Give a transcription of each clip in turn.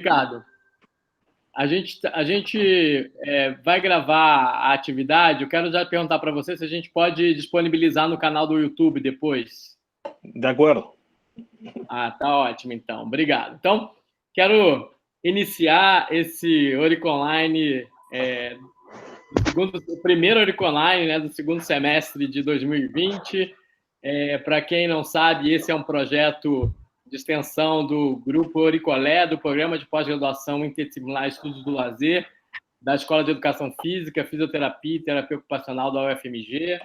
Ricardo, a gente vai gravar a atividade. Eu quero já perguntar para você se a gente pode disponibilizar no canal do YouTube depois. De acordo. Ah, tá ótimo, então. Obrigado. Então, quero iniciar esse Orico Online, o primeiro Orico Online, né, do segundo semestre de 2020. Para quem não sabe, esse é um projeto de extensão do Grupo Oricolé, do Programa de Pós-Graduação Interdisciplinar Estudos do Lazer, da Escola de Educação Física, Fisioterapia e Terapia Ocupacional da UFMG.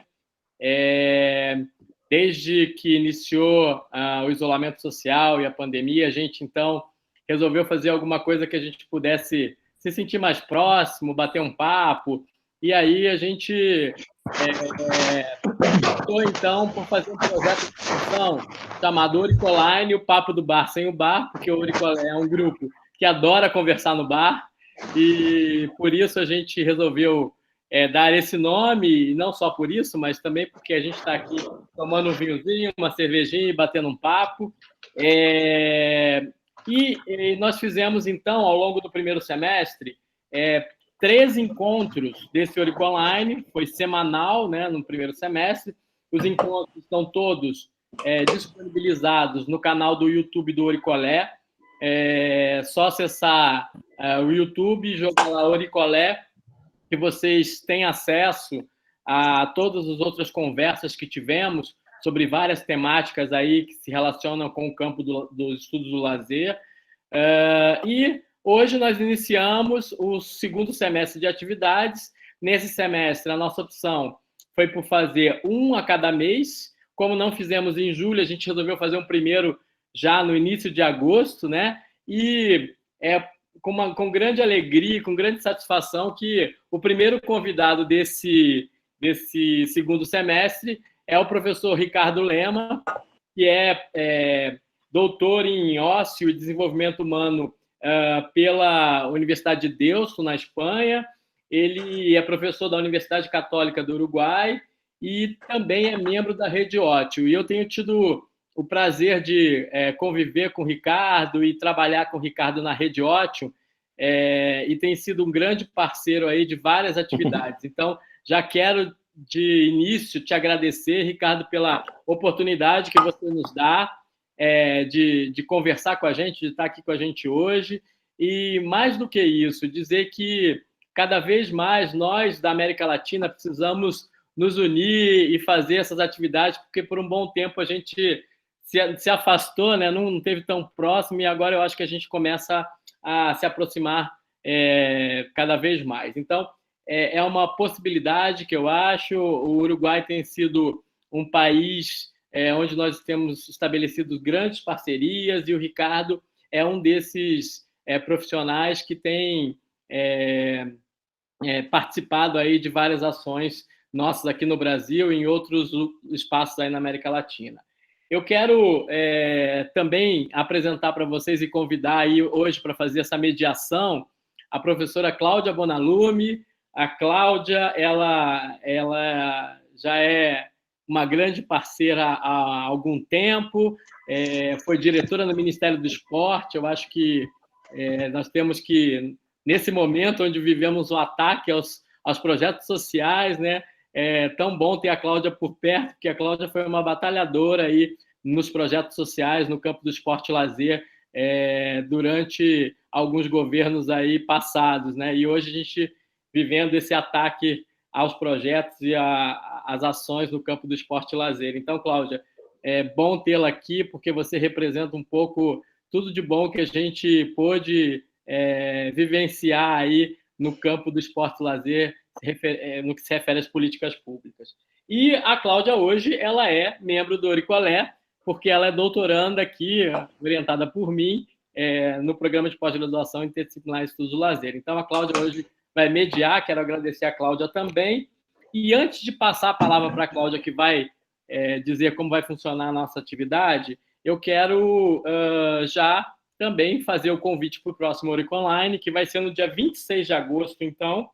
Desde que iniciou o isolamento social e a pandemia, a gente, então, resolveu fazer alguma coisa que a gente pudesse se sentir mais próximo, bater um papo, e aí a gente optou, então, por fazer um projeto de extensão chamado Oricoline, o Papo do Bar Sem o Bar, porque o Oricolé é um grupo que adora conversar no bar, e por isso a gente resolveu dar esse nome, e não só por isso, mas também porque a gente está aqui tomando um vinhozinho, uma cervejinha e batendo um papo. E nós fizemos, então, ao longo do primeiro semestre, 3 encontros desse Orico Online, foi semanal, né, no primeiro semestre. Os encontros estão todos disponibilizados no canal do YouTube do Oricolé. É só acessar o YouTube e jogar lá Oricolé, que vocês têm acesso a todas as outras conversas que tivemos sobre várias temáticas aí que se relacionam com o campo dos estudos do lazer. E hoje nós iniciamos o segundo semestre de atividades. Nesse semestre, a nossa opção foi por fazer um a cada mês. Como não fizemos em julho, a gente resolveu fazer um primeiro já no início de agosto, né? E com grande alegria, com grande satisfação, que o primeiro convidado desse segundo semestre é o professor Ricardo Lema, que é doutor em ócio e desenvolvimento humano pela Universidade de Deusto, na Espanha. Ele é professor da Universidade Católica do Uruguai e também é membro da Rede Ótio. E eu tenho tido o prazer de conviver com o Ricardo e trabalhar com o Ricardo na Rede Ótio, e tem sido um grande parceiro aí de várias atividades. Então, já quero, de início, te agradecer, Ricardo, pela oportunidade que você nos dá de conversar com a gente, de estar aqui com a gente hoje. E, mais do que isso, dizer que, cada vez mais, nós, da América Latina, precisamos nos unir e fazer essas atividades, porque, por um bom tempo, a gente se afastou, né? Não esteve tão próximo, e agora eu acho que a gente começa a se aproximar cada vez mais. Então, é uma possibilidade que eu acho. O Uruguai tem sido um país onde nós temos estabelecido grandes parcerias, e o Ricardo é um desses profissionais que tem participado aí de várias ações nossas aqui no Brasil e em outros espaços aí na América Latina. Eu quero também apresentar para vocês e convidar aí hoje para fazer essa mediação a professora Cláudia Bonalume. A Cláudia, ela já é uma grande parceira há algum tempo, foi diretora no Ministério do Esporte. Eu acho que nós temos que, nesse momento onde vivemos o ataque aos projetos sociais, né, é tão bom ter a Cláudia por perto, porque a Cláudia foi uma batalhadora aí nos projetos sociais, no campo do esporte e lazer, durante alguns governos aí passados, né? E hoje a gente vivendo esse ataque aos projetos e às ações no campo do esporte e lazer. Então, Cláudia, é bom tê-la aqui, porque você representa um pouco tudo de bom que a gente pôde vivenciar aí no campo do esporte e lazer, no que se refere às políticas públicas. E a Cláudia hoje, ela é membro do Oricolé, porque ela é doutoranda aqui, orientada por mim, no programa de pós-graduação interdisciplinar em estudos do lazer. Então, a Cláudia hoje vai mediar. Quero agradecer a Cláudia também. E antes de passar a palavra para a Cláudia, que vai dizer como vai funcionar a nossa atividade, eu quero já também fazer o convite para o próximo Orico Online, que vai ser no dia 26 de agosto, então.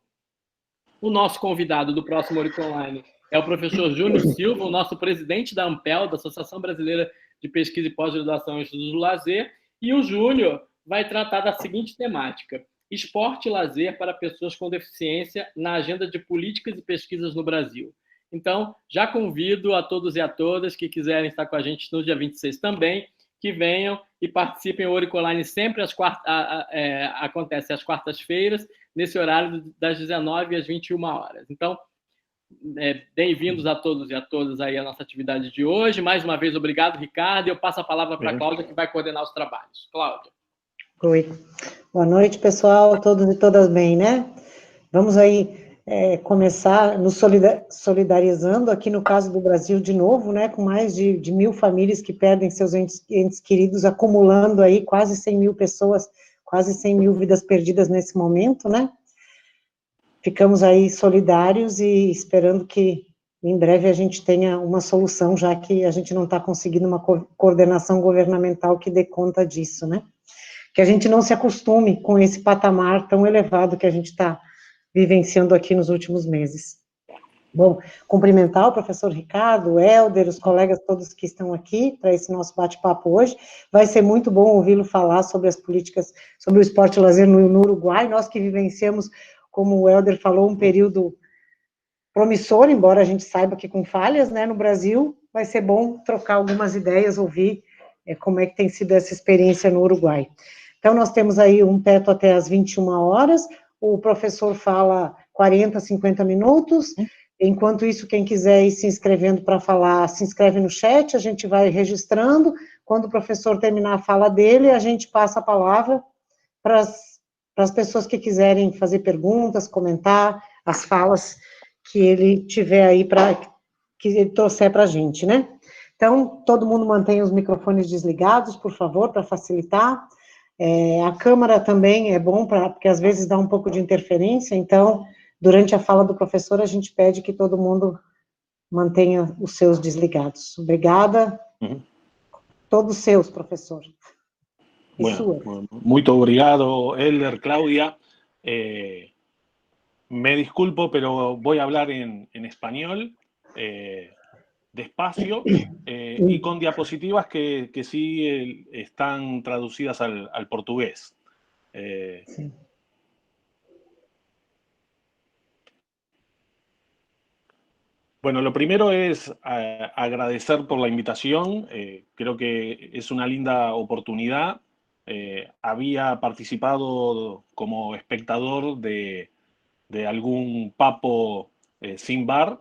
O nosso convidado do próximo Orico Online é o professor Júnior Silva, o nosso presidente da ANPEL, da Associação Brasileira de Pesquisa e Pós-Graduação em Estudos do Lazer. E o Júnior vai tratar da seguinte temática: esporte e lazer para pessoas com deficiência na agenda de políticas e pesquisas no Brasil. Então, já convido a todos e a todas que quiserem estar com a gente no dia 26 também, que venham e participem. O Oricoline sempre acontece às quartas-feiras, nesse horário das 19 às 21 horas. Então, bem-vindos a todos e a todas aí à nossa atividade de hoje. Mais uma vez, obrigado, Ricardo. E eu passo a palavra para a Cláudia, que vai coordenar os trabalhos. Cláudia. Oi. Boa noite, pessoal. Todos e todas bem, né? Vamos aí começar nos solidarizando, aqui no caso do Brasil, de novo, né? Com mais de 1.000 famílias que perdem seus entes queridos, acumulando aí quase 100 mil pessoas, quase 100 mil vidas perdidas nesse momento, né? Ficamos aí solidários e esperando que em breve a gente tenha uma solução, já que a gente não está conseguindo uma coordenação governamental que dê conta disso, né? Que a gente não se acostume com esse patamar tão elevado que a gente está vivenciando aqui nos últimos meses. Bom, cumprimentar o professor Ricardo, o Helder, os colegas todos que estão aqui para esse nosso bate-papo hoje. Vai ser muito bom ouvi-lo falar sobre as políticas, sobre o esporte e lazer no Uruguai. Nós que vivenciamos, como o Helder falou, um período promissor, embora a gente saiba que com falhas, né, no Brasil, vai ser bom trocar algumas ideias, ouvir como é que tem sido essa experiência no Uruguai. Então, nós temos aí um teto até às 21 horas, o professor fala 40, 50 minutos, enquanto isso, quem quiser ir se inscrevendo para falar, se inscreve no chat, a gente vai registrando, quando o professor terminar a fala dele, a gente passa a palavra para as pessoas que quiserem fazer perguntas, comentar as falas que ele tiver aí, que ele trouxer para a gente, né? Então, todo mundo mantenha os microfones desligados, por favor, para facilitar. A câmera também é bom, porque às vezes dá um pouco de interferência, então, durante a fala do professor, a gente pede que todo mundo mantenha os seus desligados. Obrigada. Todos seus, professor. Bueno, muy obrigado, Elder, Claudia. Me disculpo, pero voy a hablar en español, despacio, y con diapositivas que sí están traducidas al portugués. Sí. Bueno, lo primero es agradecer por la invitación. Creo que es una linda oportunidad. Había participado como espectador de algún papo sin bar,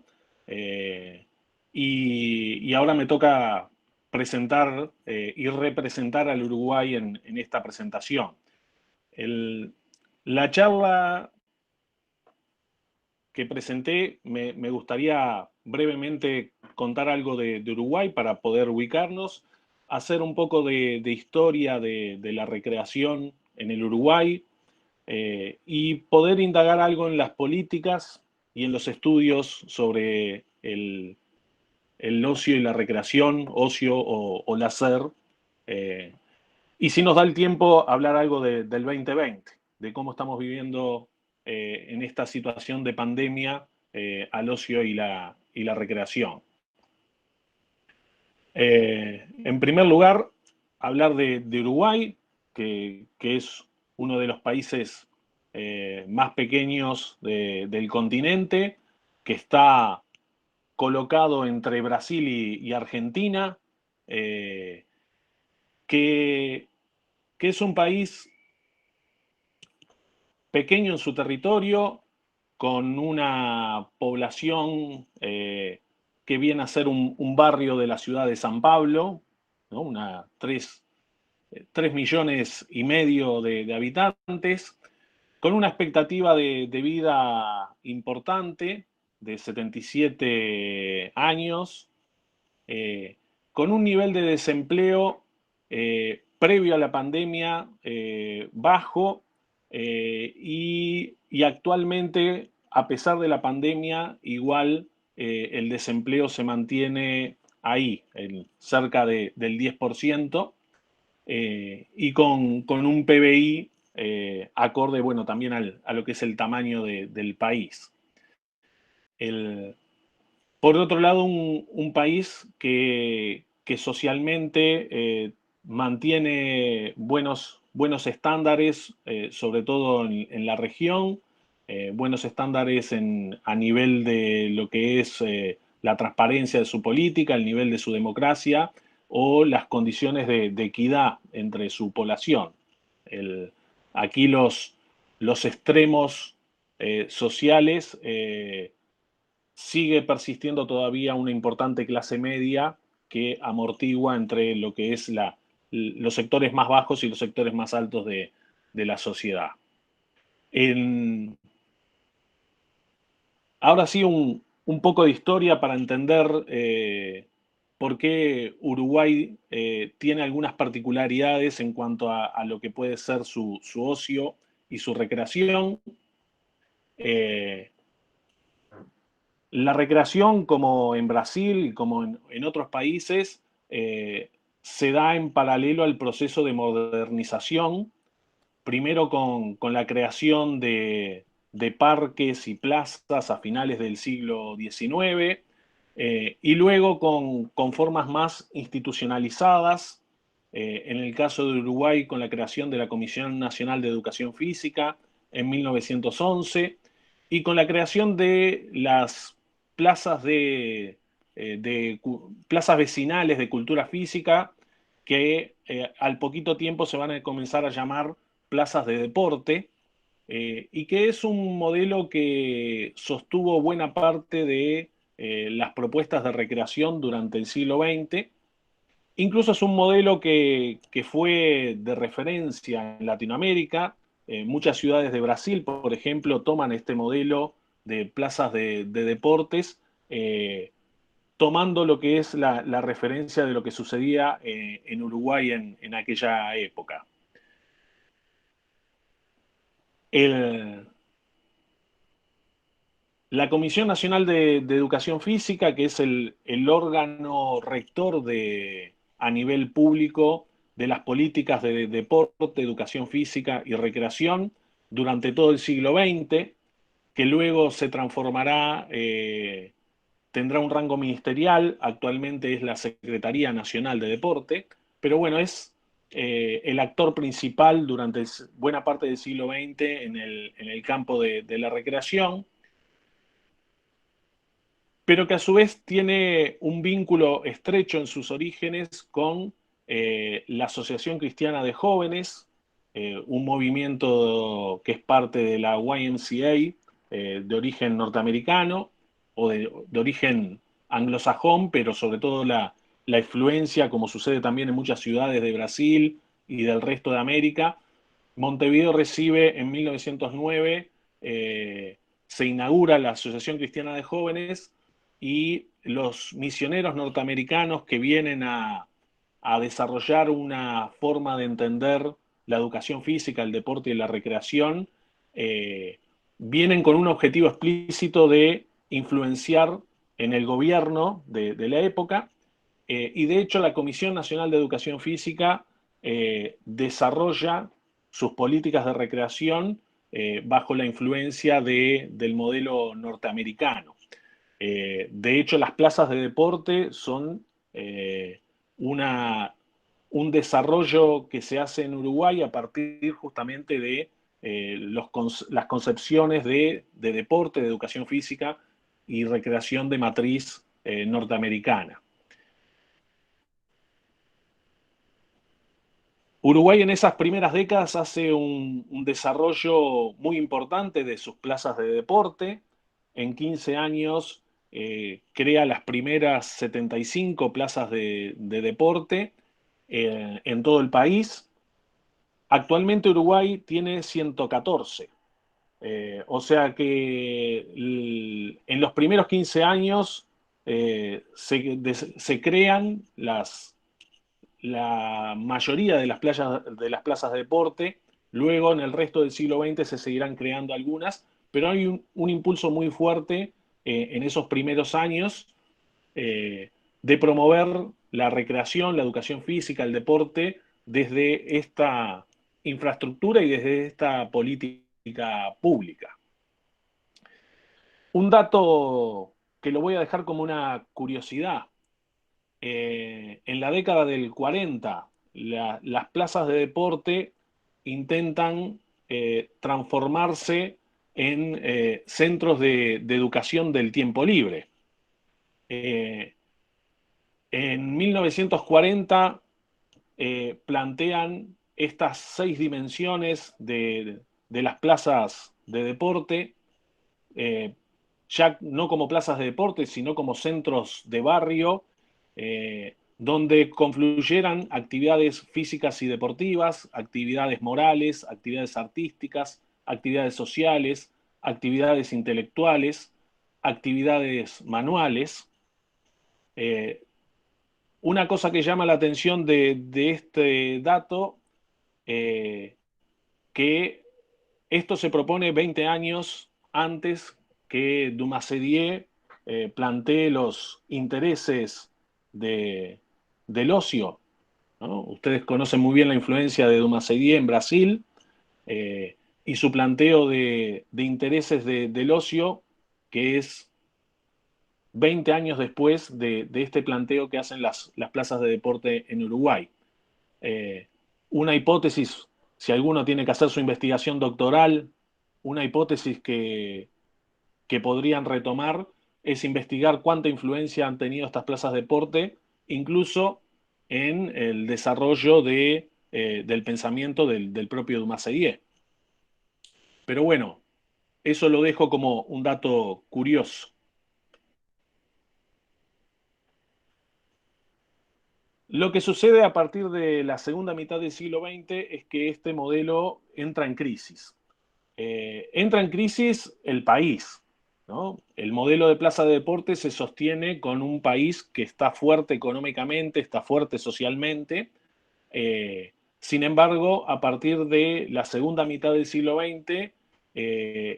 y ahora me toca presentar y representar al Uruguay en esta presentación. La charla que presenté, me gustaría brevemente contar algo de Uruguay para poder ubicarnos, hacer un poco de historia de la recreación en el Uruguay, y poder indagar algo en las políticas y en los estudios sobre el ocio y la recreación, ocio o lazer. Y si nos da el tiempo, hablar algo del 2020, de cómo estamos viviendo en esta situación de pandemia al ocio y la recreación. En primer lugar, hablar de Uruguay, que es uno de los países más pequeños del continente, que está colocado entre Brasil y Argentina, que es un país pequeño en su territorio, con una población que viene a ser un barrio de la ciudad de San Pablo, ¿no? 3,5 millones de habitantes, con una expectativa de vida importante, de 77 años, con un nivel de desempleo previo a la pandemia bajo, y actualmente, a pesar de la pandemia, igual el desempleo se mantiene ahí, cerca del 10%, y con un PBI acorde, bueno, también a lo que es el tamaño del país. Por otro lado, un país que socialmente mantiene buenos buenos estándares, sobre todo en la región, buenos estándares a nivel de lo que es la transparencia de su política, el nivel de su democracia o las condiciones de equidad entre su población. Aquí los extremos sociales sigue persistiendo todavía una importante clase media que amortigua entre lo que es los sectores más bajos y los sectores más altos de la sociedad. Ahora sí, un poco de historia para entender por qué Uruguay tiene algunas particularidades en cuanto a lo que puede ser su ocio y su recreación. La recreación, como en Brasil y como en otros países, se da en paralelo al proceso de modernización, primero con la creación de parques y plazas a finales del siglo XIX, y luego con formas más institucionalizadas, en el caso de Uruguay con la creación de la Comisión Nacional de Educación Física en 1911, y con la creación de las plazas plazas vecinales de cultura física que al poquito tiempo se van a comenzar a llamar plazas de deporte, y que es un modelo que sostuvo buena parte de las propuestas de recreación durante el siglo XX. Incluso es un modelo que fue de referencia en Latinoamérica. Muchas ciudades de Brasil, por ejemplo, toman este modelo de plazas de deportes, tomando lo que es la referencia de lo que sucedía en Uruguay en aquella época. La Comisión Nacional de Educación Física, que es el órgano rector a nivel público de las políticas de deporte, educación física y recreación durante todo el siglo XX, que luego se transformará, tendrá un rango ministerial, actualmente es la Secretaría Nacional de Deporte, pero bueno, es el actor principal durante buena parte del siglo XX en el campo de la recreación, pero que a su vez tiene un vínculo estrecho en sus orígenes con la Asociación Cristiana de Jóvenes, un movimiento que es parte de la YMCA, de origen norteamericano o de origen anglosajón, pero sobre todo la influencia, como sucede también en muchas ciudades de Brasil y del resto de América. Montevideo recibe en 1909, se inaugura la Asociación Cristiana de Jóvenes, y los misioneros norteamericanos que vienen a desarrollar una forma de entender la educación física, el deporte y la recreación, vienen con un objetivo explícito de influenciar en el gobierno de la época, y de hecho la Comisión Nacional de Educación Física desarrolla sus políticas de recreación bajo la influencia del modelo norteamericano. De hecho, las plazas de deporte son un desarrollo que se hace en Uruguay a partir justamente de las concepciones de deporte, de educación física y recreación de matriz norteamericana. Uruguay en esas primeras décadas hace un desarrollo muy importante de sus plazas de deporte. En 15 años crea las primeras 75 plazas de deporte en todo el país. Actualmente Uruguay tiene 114. O sea que en los primeros 15 años se crean la mayoría de las plazas de deporte. Luego, en el resto del siglo XX se seguirán creando algunas, pero hay un impulso muy fuerte en esos primeros años de promover la recreación, la educación física, el deporte, desde esta infraestructura y desde esta política pública. Un dato que lo voy a dejar como una curiosidad. En la década del 40, las plazas de deporte intentan transformarse en centros de educación del tiempo libre. En 1940 plantean estas 6 dimensiones de las plazas de deporte, ya no como plazas de deporte, sino como centros de barrio, donde confluyeran actividades físicas y deportivas, actividades morales, actividades artísticas, actividades sociales, actividades intelectuales, actividades manuales. Una cosa que llama la atención de este dato, que esto se propone 20 años antes que Dumassedier plantee los intereses del ocio, ¿no? Ustedes conocen muy bien la influencia de Dumassedier en Brasil, y su planteo de intereses del ocio, que es 20 años después de este planteo que hacen las plazas de deporte en Uruguay. Una hipótesis, si alguno tiene que hacer su investigación doctoral, una hipótesis que podrían retomar es investigar cuánta influencia han tenido estas plazas de deporte, incluso en el desarrollo del pensamiento del propio Dumassedier. Pero bueno, eso lo dejo como un dato curioso. Lo que sucede a partir de la segunda mitad del siglo XX es que este modelo entra en crisis. Entra en crisis el país, ¿no? El modelo de plaza de deporte se sostiene con un país que está fuerte económicamente, está fuerte socialmente. Sin embargo, a partir de la segunda mitad del siglo XX,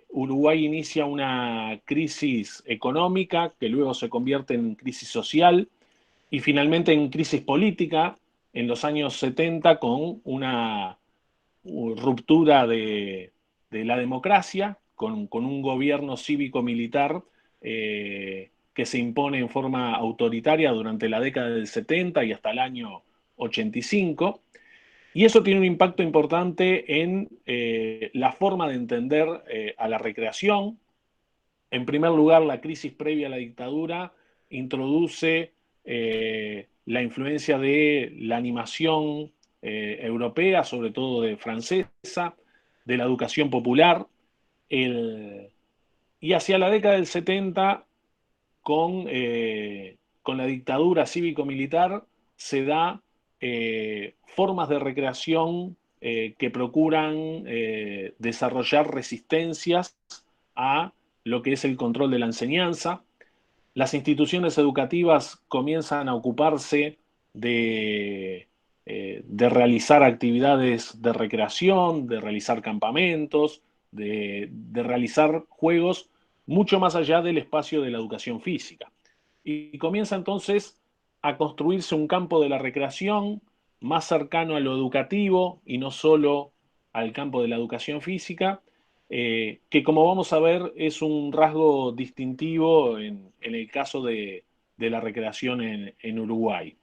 Uruguay inicia una crisis económica que luego se convierte en crisis social y finalmente en crisis política en los años 70 con una ruptura de la democracia, con un gobierno cívico-militar que se impone en forma autoritaria durante la década del 70 y hasta el año 85. Y eso tiene un impacto importante en la forma de entender a la recreación. En primer lugar, la crisis previa a la dictadura introduce la influencia de la animación europea, sobre todo de francesa, de la educación popular, y hacia la década del 70, con la dictadura cívico-militar, se da formas de recreación que procuran desarrollar resistencias a lo que es el control de la enseñanza. Las instituciones educativas comienzan a ocuparse de realizar actividades de recreación, de realizar campamentos, de realizar juegos mucho más allá del espacio de la educación física. Y comienza entonces a construirse un campo de la recreación más cercano a lo educativo y no solo al campo de la educación física, que como vamos a ver es un rasgo distintivo en el caso de la recreación en Uruguay.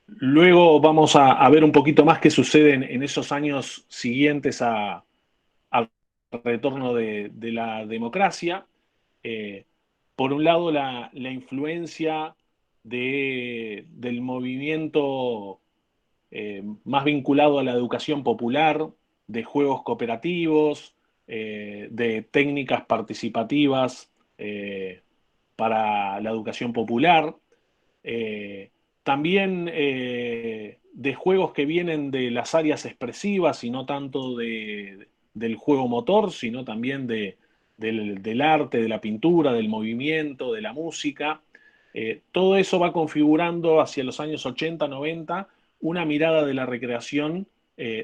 Luego vamos a ver un poquito más qué sucede en esos años siguientes al retorno de la democracia. Por un lado, la influencia del movimiento más vinculado a la educación popular, de juegos cooperativos, de técnicas participativas para la educación popular. También de juegos que vienen de las áreas expresivas y no tanto del juego motor, sino también del arte, de la pintura, del movimiento, de la música. Todo eso va configurando hacia los años 80, 90 una mirada de la recreación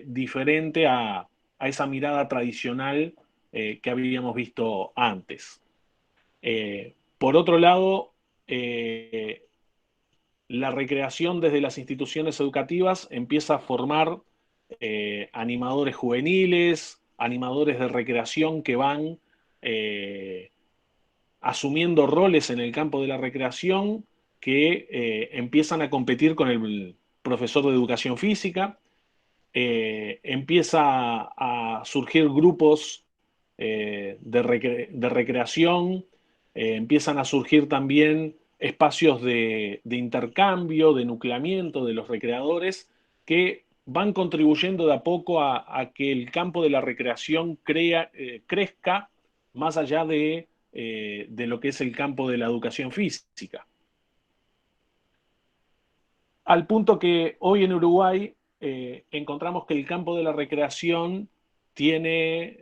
diferente a esa mirada tradicional que habíamos visto antes. Por otro lado, la recreación desde las instituciones educativas empieza a formar animadores juveniles, animadores de recreación que van asumiendo roles en el campo de la recreación que empiezan a competir con el profesor de educación física. Empieza a surgir grupos de recreación, empiezan a surgir también espacios de intercambio, de nucleamiento de los recreadores, que van contribuyendo de a poco a que el campo de la recreación crezca más allá de lo que es el campo de la educación física. Al punto que hoy en Uruguay encontramos que el campo de la recreación tiene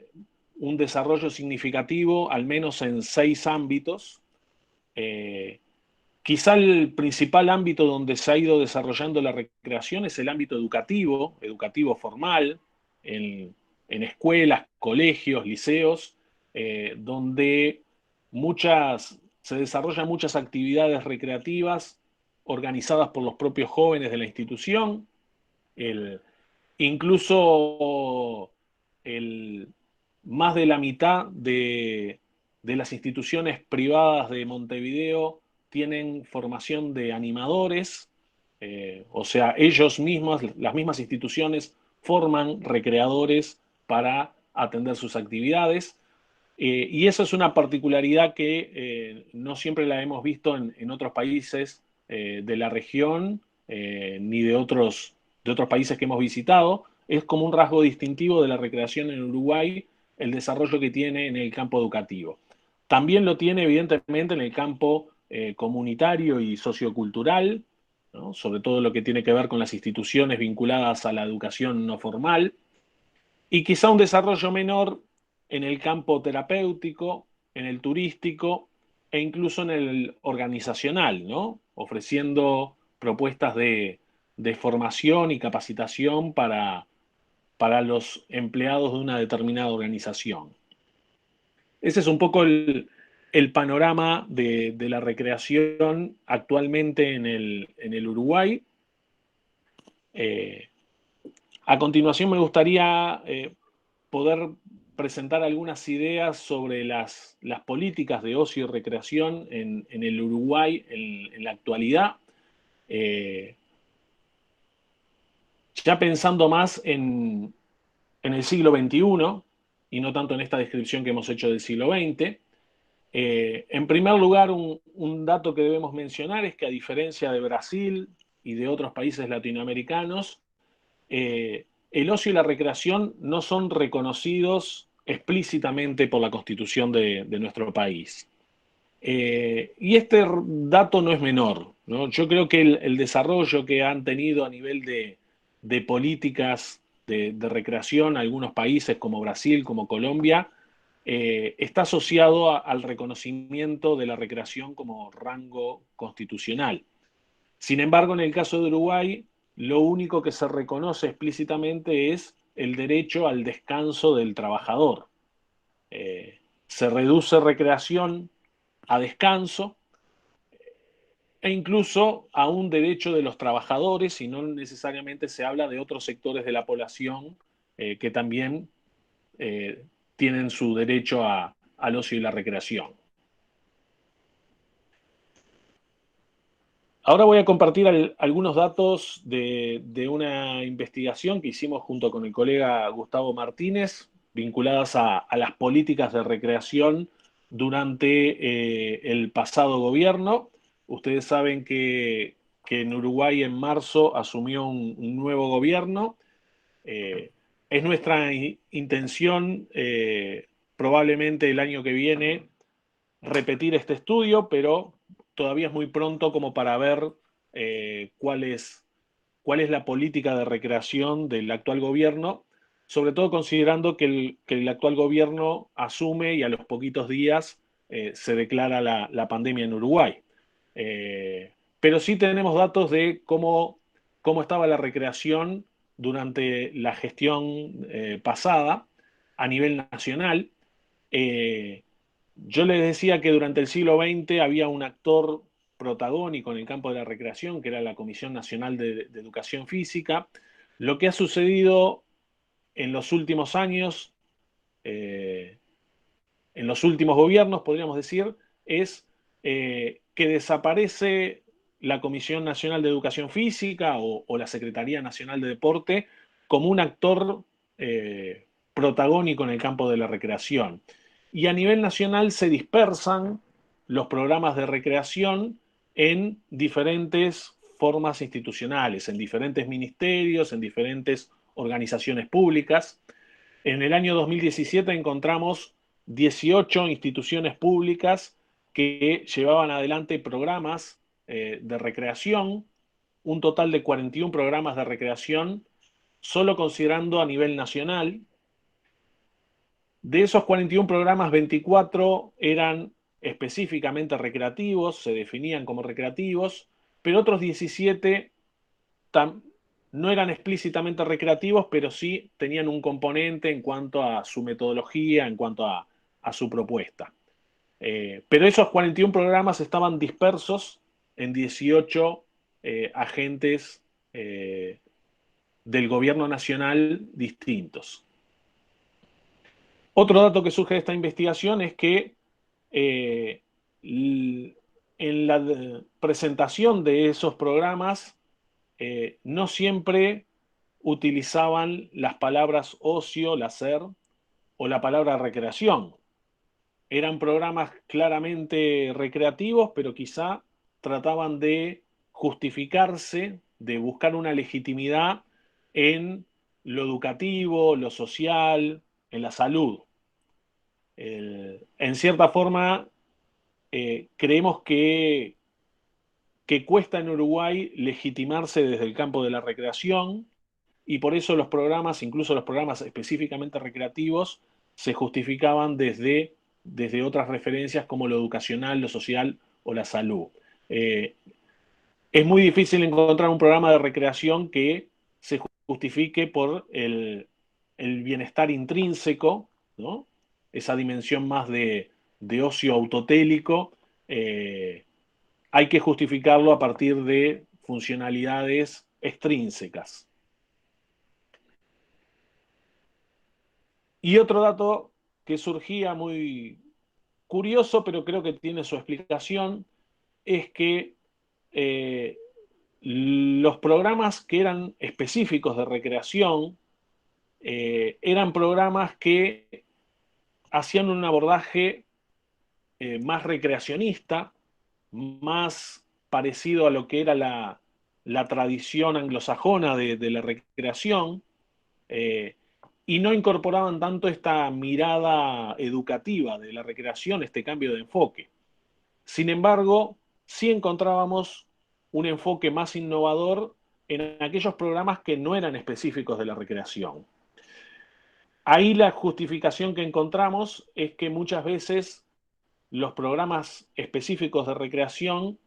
un desarrollo significativo, al menos en 6 ámbitos. Quizá el principal ámbito donde se ha ido desarrollando la recreación es el ámbito educativo, educativo formal, en escuelas, colegios, liceos, donde se desarrollan muchas actividades recreativas organizadas por los propios jóvenes de la institución. Incluso más de la mitad de las instituciones privadas de Montevideo tienen formación de animadores, o sea, ellos mismos, las mismas instituciones, forman recreadores para atender sus actividades. Y eso es una particularidad que no siempre la hemos visto en otros países de la región, ni de otros países que hemos visitado. Es como un rasgo distintivo de la recreación en Uruguay, el desarrollo que tiene en el campo educativo. También lo tiene, evidentemente, en el campo comunitario y sociocultural, ¿no? Sobre todo lo que tiene que ver con las instituciones vinculadas a la educación no formal, y quizá un desarrollo menor en el campo terapéutico, en el turístico e incluso en el organizacional, ¿no? Ofreciendo propuestas de formación y capacitación para los empleados de una determinada organización. Ese es un poco el panorama de la recreación actualmente en el Uruguay. A continuación me gustaría poder presentar algunas ideas sobre las políticas de ocio y recreación en el Uruguay en la actualidad. Ya pensando más en el siglo XXI y no tanto en esta descripción que hemos hecho del siglo XX. En primer lugar, un dato que debemos mencionar es que a diferencia de Brasil y de otros países latinoamericanos, el ocio y la recreación no son reconocidos explícitamente por la Constitución de nuestro país. Y este dato no es menor, ¿no? Yo creo que el desarrollo que han tenido a nivel de políticas de recreación algunos países como Brasil, como Colombia, está asociado al reconocimiento de la recreación como rango constitucional. Sin embargo, en el caso de Uruguay, lo único que se reconoce explícitamente es el derecho al descanso del trabajador. Se reduce recreación a descanso e incluso a un derecho de los trabajadores, y no necesariamente se habla de otros sectores de la población que también tienen su derecho al ocio y la recreación. Ahora voy a compartir algunos datos de una investigación que hicimos junto con el colega Gustavo Martínez, vinculadas a las políticas de recreación durante el pasado gobierno. Ustedes saben que en Uruguay en marzo asumió un nuevo gobierno. Es nuestra intención, probablemente el año que viene, repetir este estudio, pero todavía es muy pronto como para ver cuál es la política de recreación del actual gobierno, sobre todo considerando que el actual gobierno asume y a los poquitos días se declara la pandemia en Uruguay. Pero sí tenemos datos de cómo estaba la recreación durante la gestión pasada a nivel nacional. Yo les decía que durante el siglo XX había un actor protagónico en el campo de la recreación, que era la Comisión Nacional de Educación Física. Lo que ha sucedido en los últimos años, en los últimos gobiernos, podríamos decir, es que desaparece la Comisión Nacional de Educación Física o la Secretaría Nacional de Deporte como un actor protagónico en el campo de la recreación. Y a nivel nacional se dispersan los programas de recreación en diferentes formas institucionales, en diferentes ministerios, en diferentes organizaciones públicas. En el año 2017 encontramos 18 instituciones públicas que llevaban adelante programas de recreación, un total de 41 programas de recreación, solo considerando a nivel nacional. De esos 41 programas, 24 eran específicamente recreativos, se definían como recreativos, pero otros 17 no eran explícitamente recreativos, pero sí tenían un componente en cuanto a su metodología, en cuanto a su propuesta. Pero esos 41 programas estaban dispersos en 18 agentes del gobierno nacional distintos. Otro dato que surge de esta investigación es que en la presentación de esos programas no siempre utilizaban las palabras ocio, placer o la palabra recreación. Eran programas claramente recreativos, pero quizá trataban de justificarse, de buscar una legitimidad en lo educativo, lo social, en la salud. En cierta forma, creemos que cuesta en Uruguay legitimarse desde el campo de la recreación y por eso los programas, incluso los programas específicamente recreativos, se justificaban desde otras referencias como lo educacional, lo social o la salud. Es muy difícil encontrar un programa de recreación que se justifique por el bienestar intrínseco, ¿no? Esa dimensión más de ocio autotélico. Hay que justificarlo a partir de funcionalidades extrínsecas. Y otro dato que surgía muy curioso, pero creo que tiene su explicación, es que los programas que eran específicos de recreación eran programas que hacían un abordaje más recreacionista, más parecido a lo que era la tradición anglosajona de la recreación, y no incorporaban tanto esta mirada educativa de la recreación, este cambio de enfoque. Sin embargo, sí encontrábamos un enfoque más innovador en aquellos programas que no eran específicos de la recreación. Ahí la justificación que encontramos es que muchas veces los programas específicos de recreación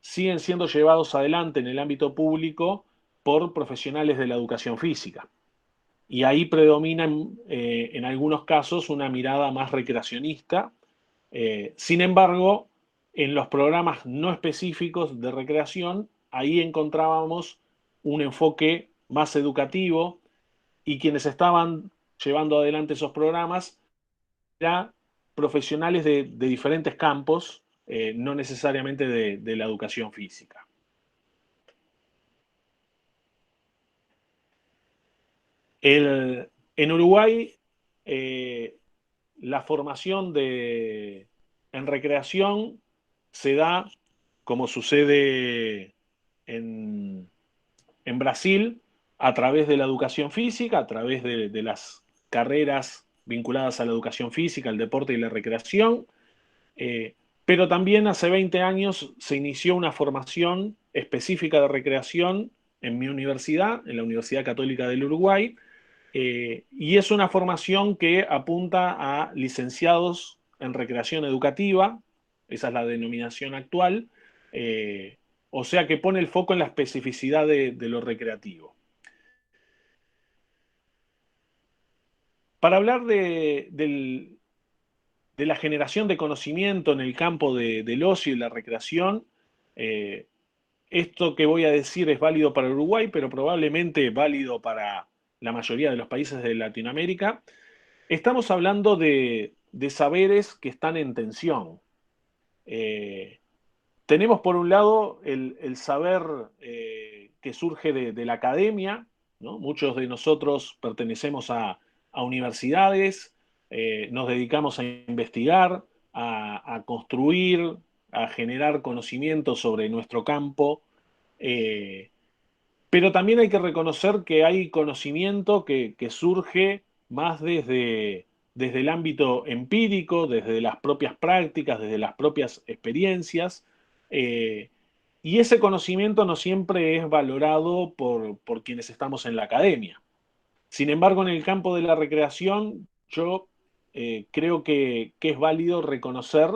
siguen siendo llevados adelante en el ámbito público por profesionales de la educación física. Y ahí predomina en algunos casos una mirada más recreacionista. Sin embargo, en los programas no específicos de recreación, ahí encontrábamos un enfoque más educativo y quienes estaban llevando adelante esos programas eran profesionales de diferentes campos, no necesariamente de la educación física. En Uruguay, la formación en recreación se da, como sucede en Brasil, a través de la educación física, a través de las carreras vinculadas a la educación física, al deporte y la recreación, pero también hace 20 años se inició una formación específica de recreación en mi universidad, en la Universidad Católica del Uruguay, y es una formación que apunta a licenciados en recreación educativa, esa es la denominación actual, o sea que pone el foco en la especificidad de lo recreativo. Para hablar de la generación de conocimiento en el campo del ocio y la recreación, esto que voy a decir es válido para Uruguay, pero probablemente válido para la mayoría de los países de Latinoamérica. Estamos hablando de saberes que están en tensión. tenemos por un lado el saber que surge de la academia, ¿no? Muchos de nosotros pertenecemos a universidades, nos dedicamos a investigar, a construir, a generar conocimiento sobre nuestro campo, pero también hay que reconocer que hay conocimiento que surge más desde el ámbito empírico, desde las propias prácticas, desde las propias experiencias, eh, y ese conocimiento no siempre es valorado por quienes estamos en la academia. Sin embargo, en el campo de la recreación, yo creo que es válido reconocer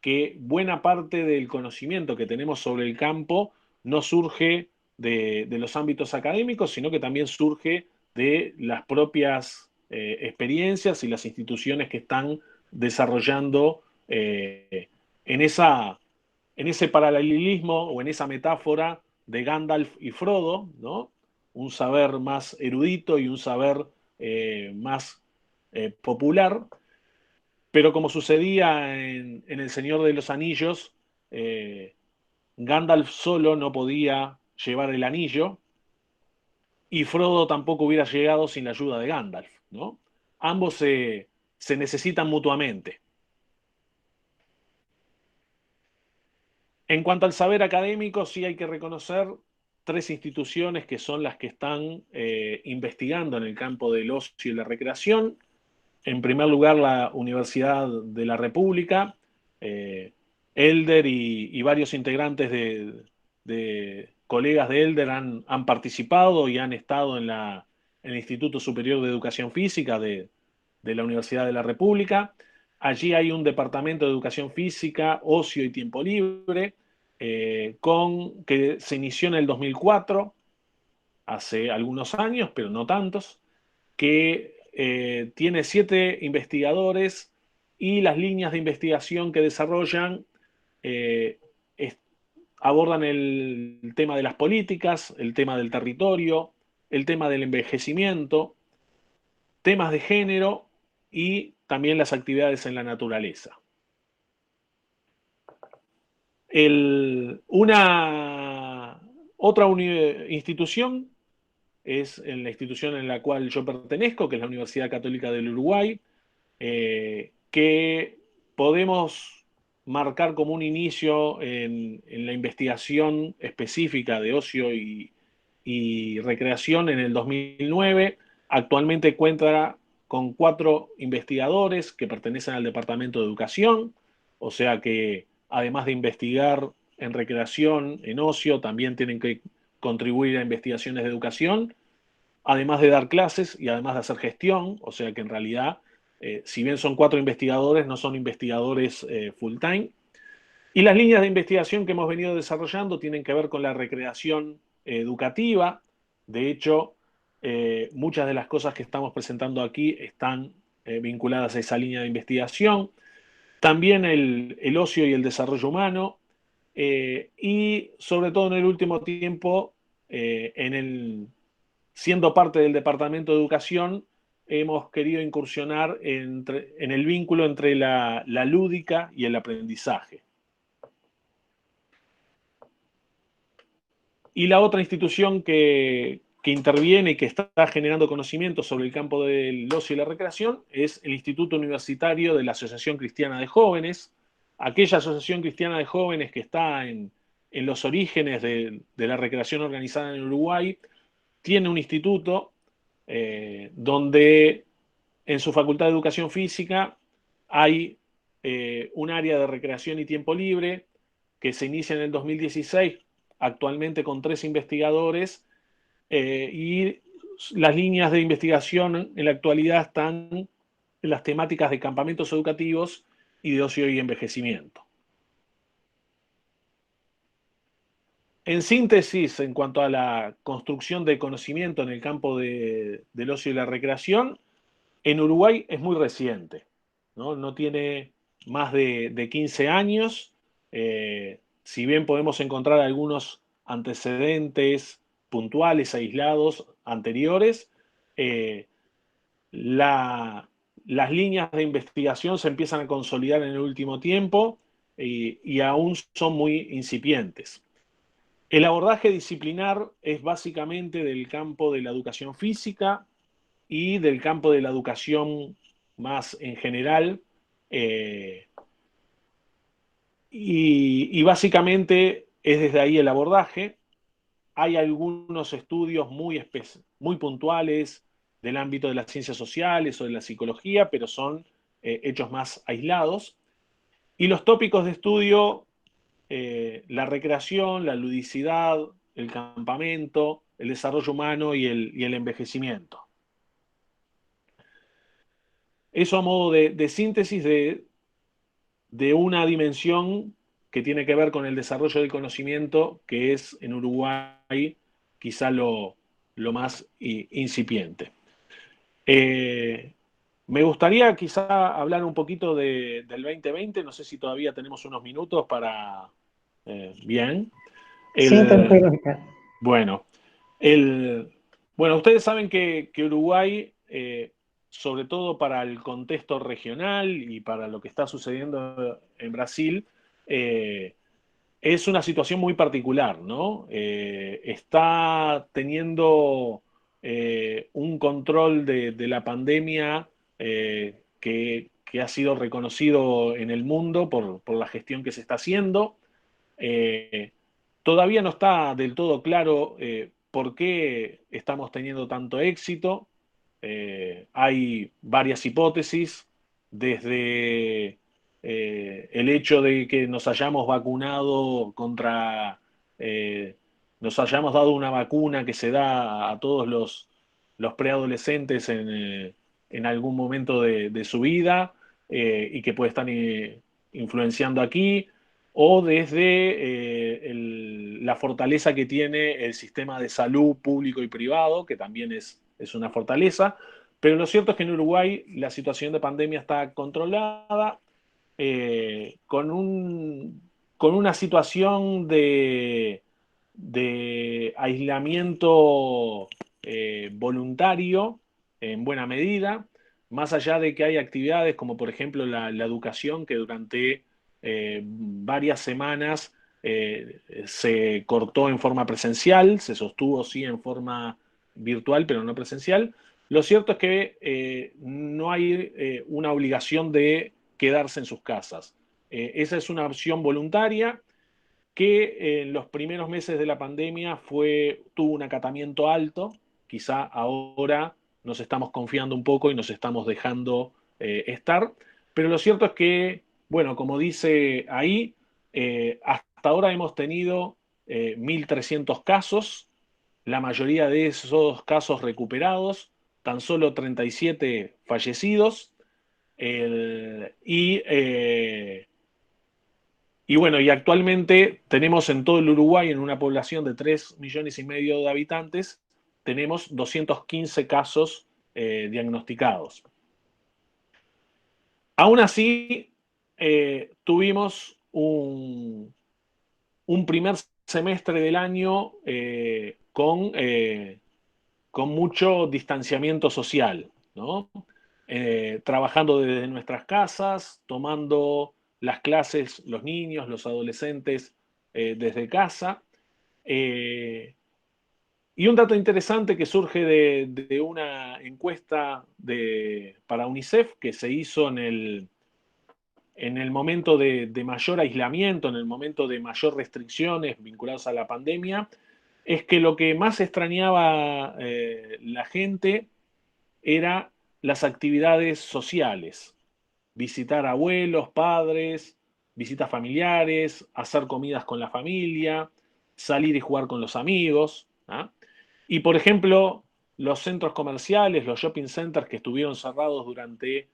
que buena parte del conocimiento que tenemos sobre el campo no surge de los ámbitos académicos, sino que también surge de las propias experiencias y las instituciones que están desarrollando en en ese paralelismo o en esa metáfora de Gandalf y Frodo, ¿no? Un saber más erudito y un saber más popular, pero como sucedía en El Señor de los Anillos, Gandalf solo no podía llevar el anillo y Frodo tampoco hubiera llegado sin la ayuda de Gandalf, ¿no? Ambos se necesitan mutuamente. En cuanto al saber académico, sí hay que reconocer tres instituciones que son las que están investigando en el campo del ocio y la recreación. En primer lugar, la Universidad de la República, Elder y varios integrantes de colegas de Elder han participado y han estado en el Instituto Superior de Educación Física de la Universidad de la República. Allí hay un departamento de educación física, ocio y tiempo libre, que se inició en el 2004, hace algunos años, pero no tantos, que tiene 7 investigadores y las líneas de investigación que desarrollan eh, abordan el tema de las políticas, el tema del territorio, el tema del envejecimiento, temas de género y también las actividades en la naturaleza. Una otra institución es en la institución en la cual yo pertenezco, que es la Universidad Católica del Uruguay, que podemos marcar como un inicio en la investigación específica de ocio y recreación en el 2009. Actualmente cuenta con 4 investigadores que pertenecen al Departamento de Educación, o sea que además de investigar en recreación, en ocio, también tienen que contribuir a investigaciones de educación, además de dar clases y además de hacer gestión, o sea que en realidad, si bien son 4 investigadores, no son investigadores full time. Y las líneas de investigación que hemos venido desarrollando tienen que ver con la recreación educativa. De hecho, muchas de las cosas que estamos presentando aquí están vinculadas a esa línea de investigación. También el ocio y el desarrollo humano. Y sobre todo en el último tiempo, siendo parte del Departamento de Educación, hemos querido incursionar en el vínculo entre la lúdica y el aprendizaje. Y la otra institución que interviene y que está generando conocimiento sobre el campo del ocio y la recreación es el Instituto Universitario de la Asociación Cristiana de Jóvenes, aquella asociación cristiana de jóvenes que está en los orígenes de la recreación organizada en Uruguay. Tiene un instituto donde en su Facultad de Educación Física hay un área de recreación y tiempo libre que se inicia en el 2016, actualmente con 3 investigadores, y las líneas de investigación en la actualidad están en las temáticas de campamentos educativos y de ocio y envejecimiento. En síntesis, en cuanto a la construcción de conocimiento en el campo del ocio y la recreación, en Uruguay es muy reciente, no tiene más de 15 años, si bien podemos encontrar algunos antecedentes puntuales, aislados, anteriores, las líneas de investigación se empiezan a consolidar en el último tiempo y aún son muy incipientes. El abordaje disciplinar es básicamente del campo de la educación física y del campo de la educación más en general. Y básicamente es desde ahí el abordaje. Hay algunos estudios muy puntuales del ámbito de las ciencias sociales o de la psicología, pero son hechos más aislados. Y los tópicos de estudio, la recreación, la ludicidad, el campamento, el desarrollo humano y el envejecimiento. Eso a modo de síntesis de una dimensión que tiene que ver con el desarrollo del conocimiento, que es en Uruguay quizá lo más incipiente. Me gustaría quizá hablar un poquito del 2020, no sé si todavía tenemos unos minutos para... bien. Sí, tranquilo, Ricardo. Bueno, el, bueno, ustedes saben que Uruguay, sobre todo para el contexto regional y para lo que está sucediendo en Brasil, eh, es una situación muy particular, ¿no? Está teniendo un control de la pandemia que ha sido reconocido en el mundo por la gestión que se está haciendo. Eh, Todavía no está del todo claro por qué estamos teniendo tanto éxito. Hay varias hipótesis, desde el hecho de que nos hayamos vacunado nos hayamos dado una vacuna que se da a todos los preadolescentes en algún momento de su vida y que puede estar influenciando aquí, o desde la fortaleza que tiene el sistema de salud público y privado, que también es una fortaleza. Pero lo cierto es que en Uruguay la situación de pandemia está controlada, con con una situación de aislamiento voluntario en buena medida, más allá de que hay actividades como por ejemplo la educación, que durante varias semanas se cortó en forma presencial, se sostuvo sí en forma virtual, pero no presencial. Lo cierto es que no hay una obligación de quedarse en sus casas. Esa es una opción voluntaria que en los primeros meses de la pandemia tuvo un acatamiento alto. Quizá ahora nos estamos confiando un poco y nos estamos dejando estar, pero lo cierto es que, bueno, como dice ahí, hasta ahora hemos tenido 1.300 casos, la mayoría de esos casos recuperados, tan solo 37 fallecidos, y bueno, y actualmente tenemos en todo el Uruguay, en una población de 3,5 millones de habitantes, tenemos 215 casos diagnosticados. Aún así, tuvimos un primer semestre del año con mucho distanciamiento social, ¿no? Trabajando desde nuestras casas, tomando las clases, los niños, los adolescentes, desde casa. Eh, y un dato interesante que surge de una encuesta para UNICEF que se hizo en el momento de mayor aislamiento, en el momento de mayor restricciones vinculadas a la pandemia, es que lo que más extrañaba la gente era las actividades sociales, visitar abuelos, padres, visitas familiares, hacer comidas con la familia, salir y jugar con los amigos. ¿Ah? Y por ejemplo, los centros comerciales, los shopping centers que estuvieron cerrados durante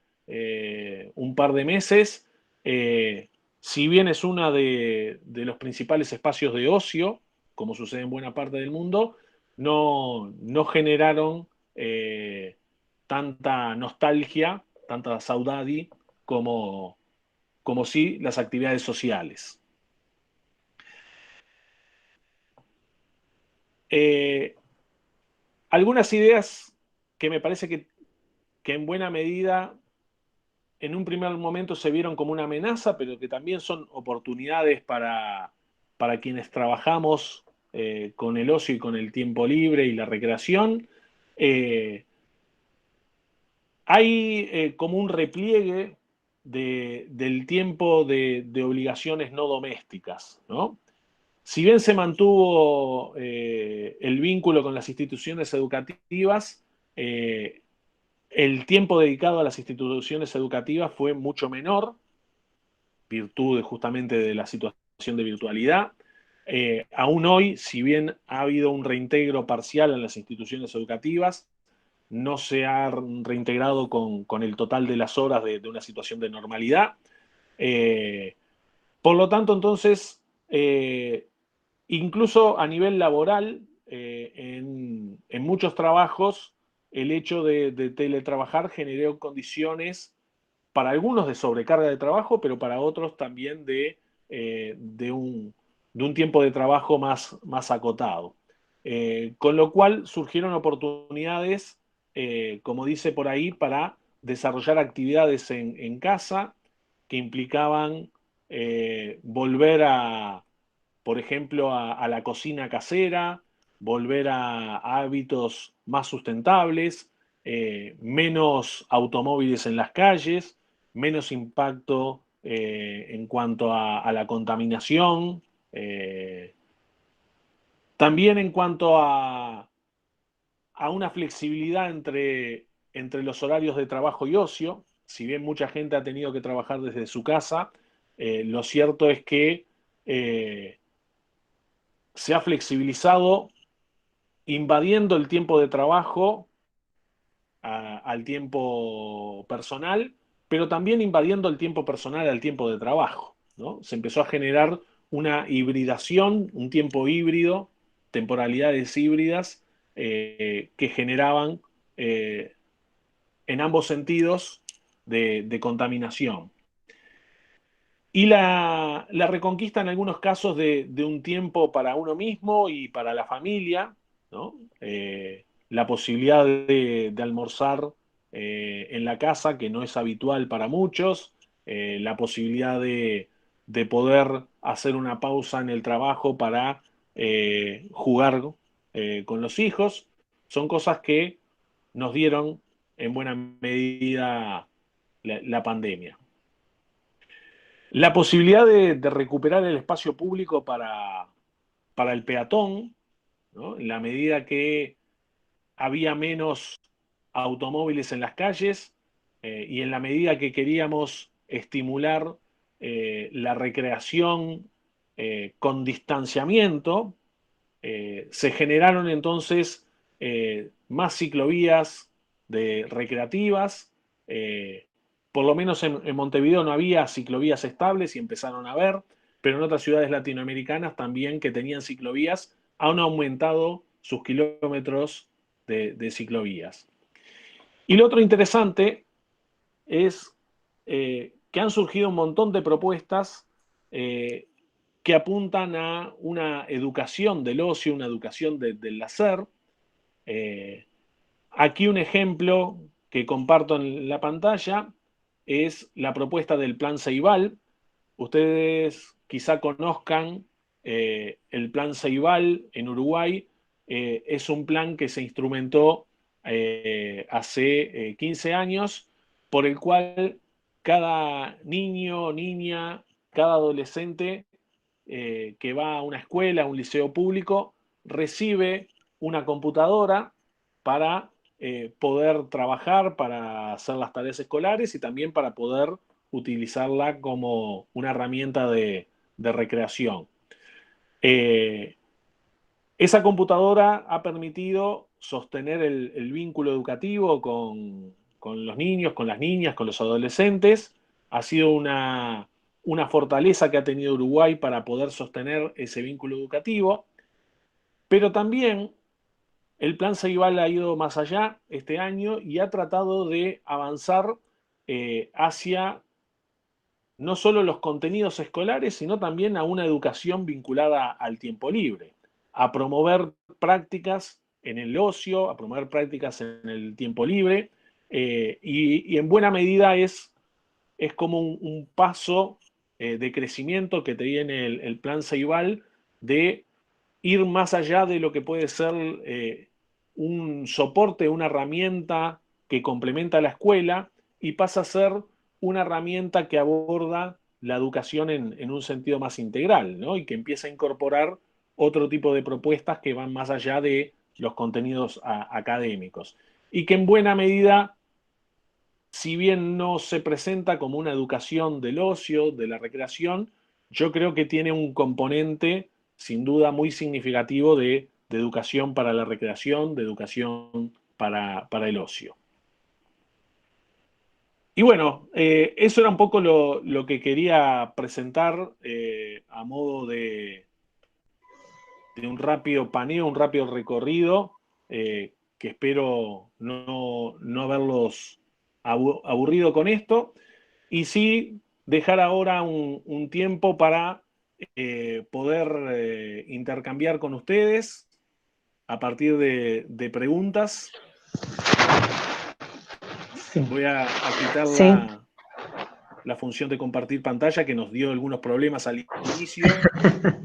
un par de meses, eh, si bien es uno de los principales espacios de ocio, como sucede en buena parte del mundo, no generaron tanta nostalgia, tanta saudade como, como sí las actividades sociales. Eh, Algunas ideas que me parece que en buena medida en un primer momento se vieron como una amenaza, pero que también son oportunidades para quienes trabajamos con el ocio y con el tiempo libre y la recreación. Hay como un repliegue del tiempo de obligaciones no domésticas, ¿no? Si bien se mantuvo el vínculo con las instituciones educativas, el tiempo dedicado a las instituciones educativas fue mucho menor, virtud justamente de la situación de virtualidad. Aún hoy, si bien ha habido un reintegro parcial en las instituciones educativas, no se ha reintegrado con el total de las horas de una situación de normalidad. Por lo tanto, entonces, incluso a nivel laboral, en muchos trabajos, el hecho de teletrabajar generó condiciones para algunos de sobrecarga de trabajo, pero para otros también de un tiempo de trabajo más acotado. Con lo cual surgieron oportunidades, como dice por ahí, para desarrollar actividades en casa que implicaban volver por ejemplo, a la cocina casera, volver a hábitos más sustentables, menos automóviles en las calles, menos impacto en cuanto a la contaminación, también en cuanto a una flexibilidad entre los horarios de trabajo y ocio. Si bien mucha gente ha tenido que trabajar desde su casa, lo cierto es que se ha flexibilizado invadiendo el tiempo de trabajo al tiempo personal, pero también invadiendo el tiempo personal al tiempo de trabajo, ¿no? Se empezó a generar una hibridación, un tiempo híbrido, temporalidades híbridas que generaban en ambos sentidos de contaminación. Y la reconquista en algunos casos de un tiempo para uno mismo y para la familia, ¿no? La posibilidad de almorzar en la casa, que no es habitual para muchos, la posibilidad de poder hacer una pausa en el trabajo para jugar con los hijos, son cosas que nos dieron en buena medida la pandemia. La posibilidad de recuperar el espacio público para el peatón, ¿no? En la medida que había menos automóviles en las calles y en la medida que queríamos estimular la recreación con distanciamiento, se generaron entonces más ciclovías recreativas. Por lo menos en Montevideo no había ciclovías estables y empezaron a haber, pero en otras ciudades latinoamericanas también que tenían ciclovías han aumentado sus kilómetros de ciclovías. Y lo otro interesante es que han surgido un montón de propuestas que apuntan a una educación del ocio, una educación del hacer. Aquí un ejemplo que comparto en la pantalla es la propuesta del Plan Ceibal. Ustedes quizá conozcan el Plan Ceibal en Uruguay. Es un plan que se instrumentó hace 15 años, por el cual cada niño, niña, cada adolescente que va a una escuela, a un liceo público, recibe una computadora para poder trabajar, para hacer las tareas escolares y también para poder utilizarla como una herramienta de recreación. Esa computadora ha permitido sostener el vínculo educativo con los niños, con las niñas, con los adolescentes. Ha sido una fortaleza que ha tenido Uruguay para poder sostener ese vínculo educativo, pero también el Plan Ceibal ha ido más allá este año y ha tratado de avanzar hacia no solo los contenidos escolares, sino también a una educación vinculada al tiempo libre, a promover prácticas en el ocio, a promover prácticas en el tiempo libre, y en buena medida es es como un paso de crecimiento que tiene el plan Ceibal de ir más allá de lo que puede ser un soporte, una herramienta que complementa a la escuela y pasa a ser una herramienta que aborda la educación en un sentido más integral, ¿no? Y que empieza a incorporar otro tipo de propuestas que van más allá de los contenidos académicos. Y que en buena medida, si bien no se presenta como una educación del ocio, de la recreación, yo creo que tiene un componente sin duda muy significativo de educación para la recreación, de educación para el ocio. Y bueno, eso era un poco lo que quería presentar a modo de un rápido paneo, un rápido recorrido, que espero no haberlos aburrido con esto, y sí dejar ahora un tiempo para poder intercambiar con ustedes a partir de preguntas. Sí. Voy a quitar Sí. la función de compartir pantalla, que nos dio algunos problemas al inicio,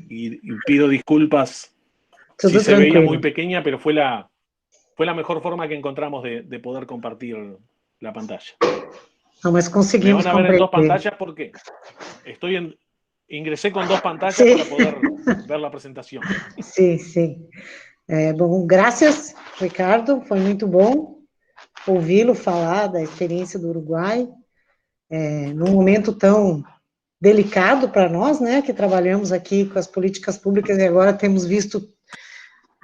y pido disculpas si Tudo se veía muy tranquilo. pequeña, pero fue la mejor forma que encontramos de poder compartir la pantalla. Não, mas Me conseguimos van a ver en dos compreender. pantallas porque ingresé con dos pantallas Sí. para poder ver la presentación. Sim, sim. Bom, graças, Ricardo, foi muito bom ouvi-lo falar da experiência do Uruguai, num momento tão delicado para nós, né, que trabalhamos aqui com as políticas públicas e agora temos visto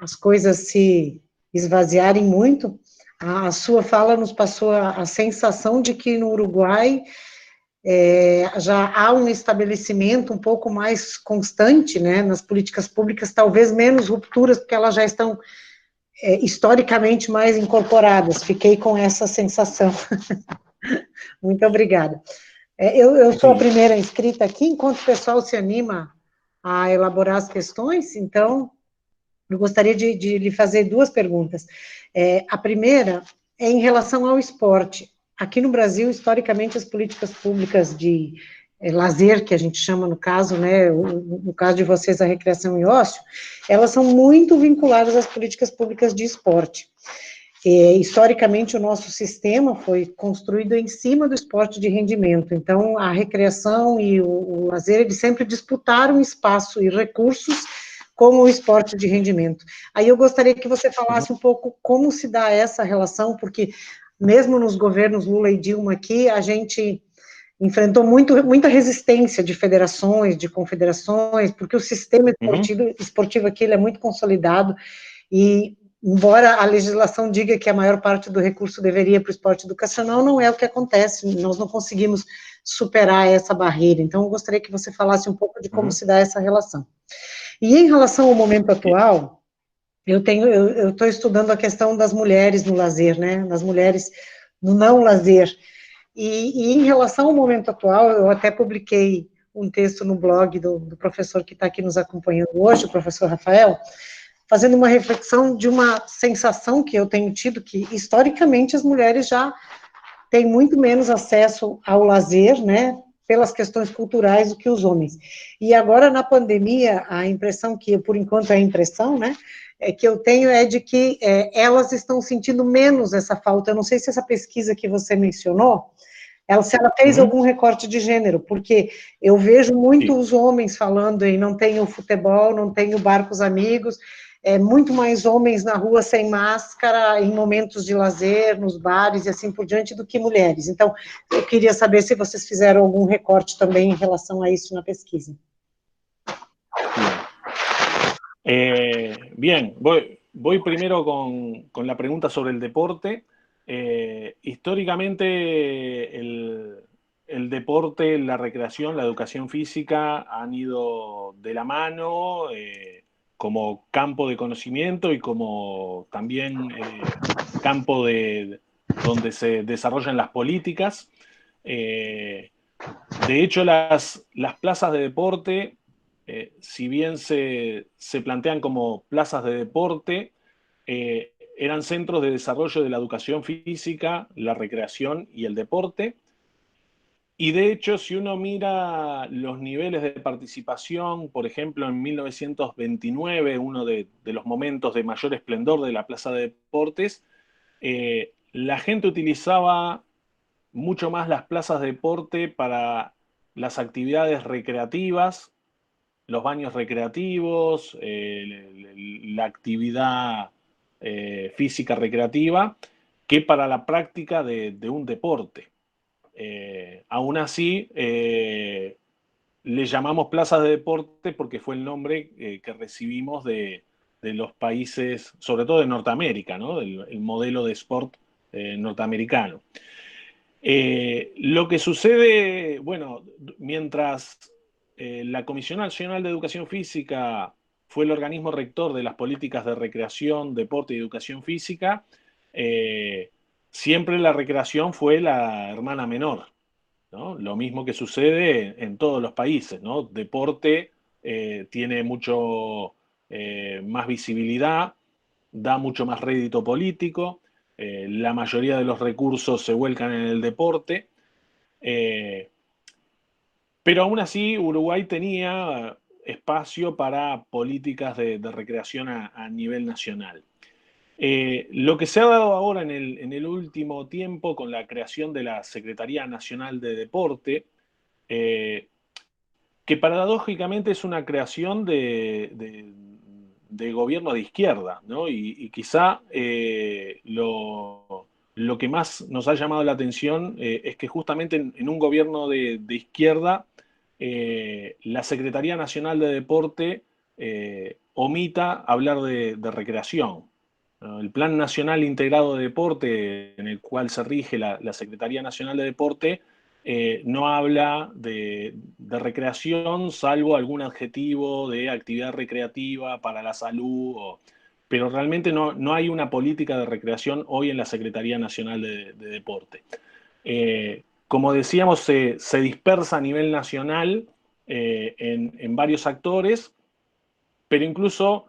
as coisas se esvaziarem muito. A sua fala nos passou a sensação de que no Uruguai já há um estabelecimento um pouco mais constante, né, nas políticas públicas, talvez menos rupturas, porque elas já estão historicamente mais incorporadas. Fiquei com essa sensação. Muito obrigada. Eu sou a primeira inscrita aqui, enquanto o pessoal se anima a elaborar as questões, então, eu gostaria de lhe fazer duas perguntas. A primeira é em relação ao esporte. Aqui no Brasil, historicamente, as políticas públicas de lazer, que a gente chama no caso, né, no caso de vocês, a recreação e ócio, elas são muito vinculadas às políticas públicas de esporte. Historicamente, o nosso sistema foi construído em cima do esporte de rendimento, então, a recreação e o lazer, eles sempre disputaram espaço e recursos com o esporte de rendimento. Aí eu gostaria que você falasse um pouco como se dá essa relação, porque mesmo nos governos Lula e Dilma aqui, a gente enfrentou muita resistência de federações, de confederações, porque o sistema esportivo aqui ele é muito consolidado, e embora a legislação diga que a maior parte do recurso deveria para o esporte educacional, não é o que acontece, nós não conseguimos superar essa barreira. Então, eu gostaria que você falasse um pouco de como se dá essa relação. E em relação ao momento atual, eu estou estudando a questão das mulheres no lazer, né, das mulheres no não lazer, e em relação ao momento atual, eu até publiquei um texto no blog do professor que está aqui nos acompanhando hoje, o professor Rafael, fazendo uma reflexão de uma sensação que eu tenho tido, que historicamente as mulheres já têm muito menos acesso ao lazer, né, pelas questões culturais do que os homens. E agora, na pandemia, a impressão que, por enquanto é a impressão, né, que eu tenho é de que elas estão sentindo menos essa falta. Eu não sei se essa pesquisa que você mencionou, se ela fez algum recorte de gênero, porque eu vejo muito os homens falando em não tenho futebol, não tenho bar com os amigos, muito mais homens na rua sem máscara, em momentos de lazer, nos bares e assim por diante, do que mulheres. Então, eu queria saber se vocês fizeram algum recorte também em relação a isso na pesquisa. Bien, voy primero con la pregunta sobre el deporte. Históricamente el deporte, la recreación, la educación física han ido de la mano como campo de conocimiento y como también campo donde se desarrollan las políticas. De hecho, las plazas de deporte, si bien se plantean como plazas de deporte, eran centros de desarrollo de la educación física, la recreación y el deporte. Y de hecho, si uno mira los niveles de participación, por ejemplo, en 1929, uno de los momentos de mayor esplendor de la Plaza de Deportes, la gente utilizaba mucho más las plazas de deporte para las actividades recreativas, los baños recreativos, la actividad física recreativa, que para la práctica de un deporte. Aún así, le llamamos plazas de deporte porque fue el nombre que recibimos de los países, sobre todo de Norteamérica, ¿no? El modelo de sport norteamericano. Lo que sucede, bueno, mientras la Comisión Nacional de Educación Física fue el organismo rector de las políticas de recreación, deporte y educación física, siempre la recreación fue la hermana menor, ¿no? Lo mismo que sucede en todos los países, ¿no? Deporte tiene mucho más visibilidad, da mucho más rédito político, la mayoría de los recursos se vuelcan en el deporte, eh, pero aún así Uruguay tenía espacio para políticas de recreación a nivel nacional. Lo que se ha dado ahora en el último tiempo con la creación de la Secretaría Nacional de Deporte, eh, que paradójicamente es una creación de gobierno de izquierda, ¿no? Y quizá lo que más nos ha llamado la atención es que justamente en un gobierno de izquierda, la Secretaría Nacional de Deporte omita hablar de recreación. ¿No? El Plan Nacional Integrado de Deporte, en el cual se rige la Secretaría Nacional de Deporte, no habla de recreación, salvo algún adjetivo de actividad recreativa para la salud, pero realmente no hay una política de recreación hoy en la Secretaría Nacional de Deporte. Como decíamos, se dispersa a nivel nacional en varios actores, pero incluso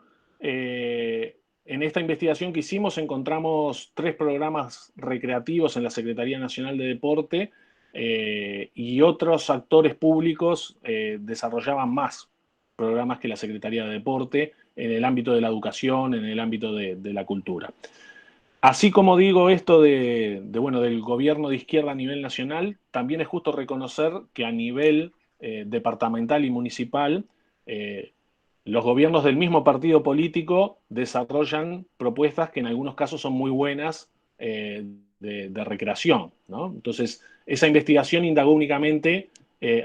en esta investigación que hicimos encontramos 3 programas recreativos en la Secretaría Nacional de Deporte y otros actores públicos desarrollaban más programas que la Secretaría de Deporte en el ámbito de la educación, en el ámbito de la cultura. Así como digo esto bueno, del gobierno de izquierda a nivel nacional, también es justo reconocer que a nivel departamental y municipal, los gobiernos del mismo partido político desarrollan propuestas que en algunos casos son muy buenas de recreación, ¿no? Entonces, esa investigación indagó únicamente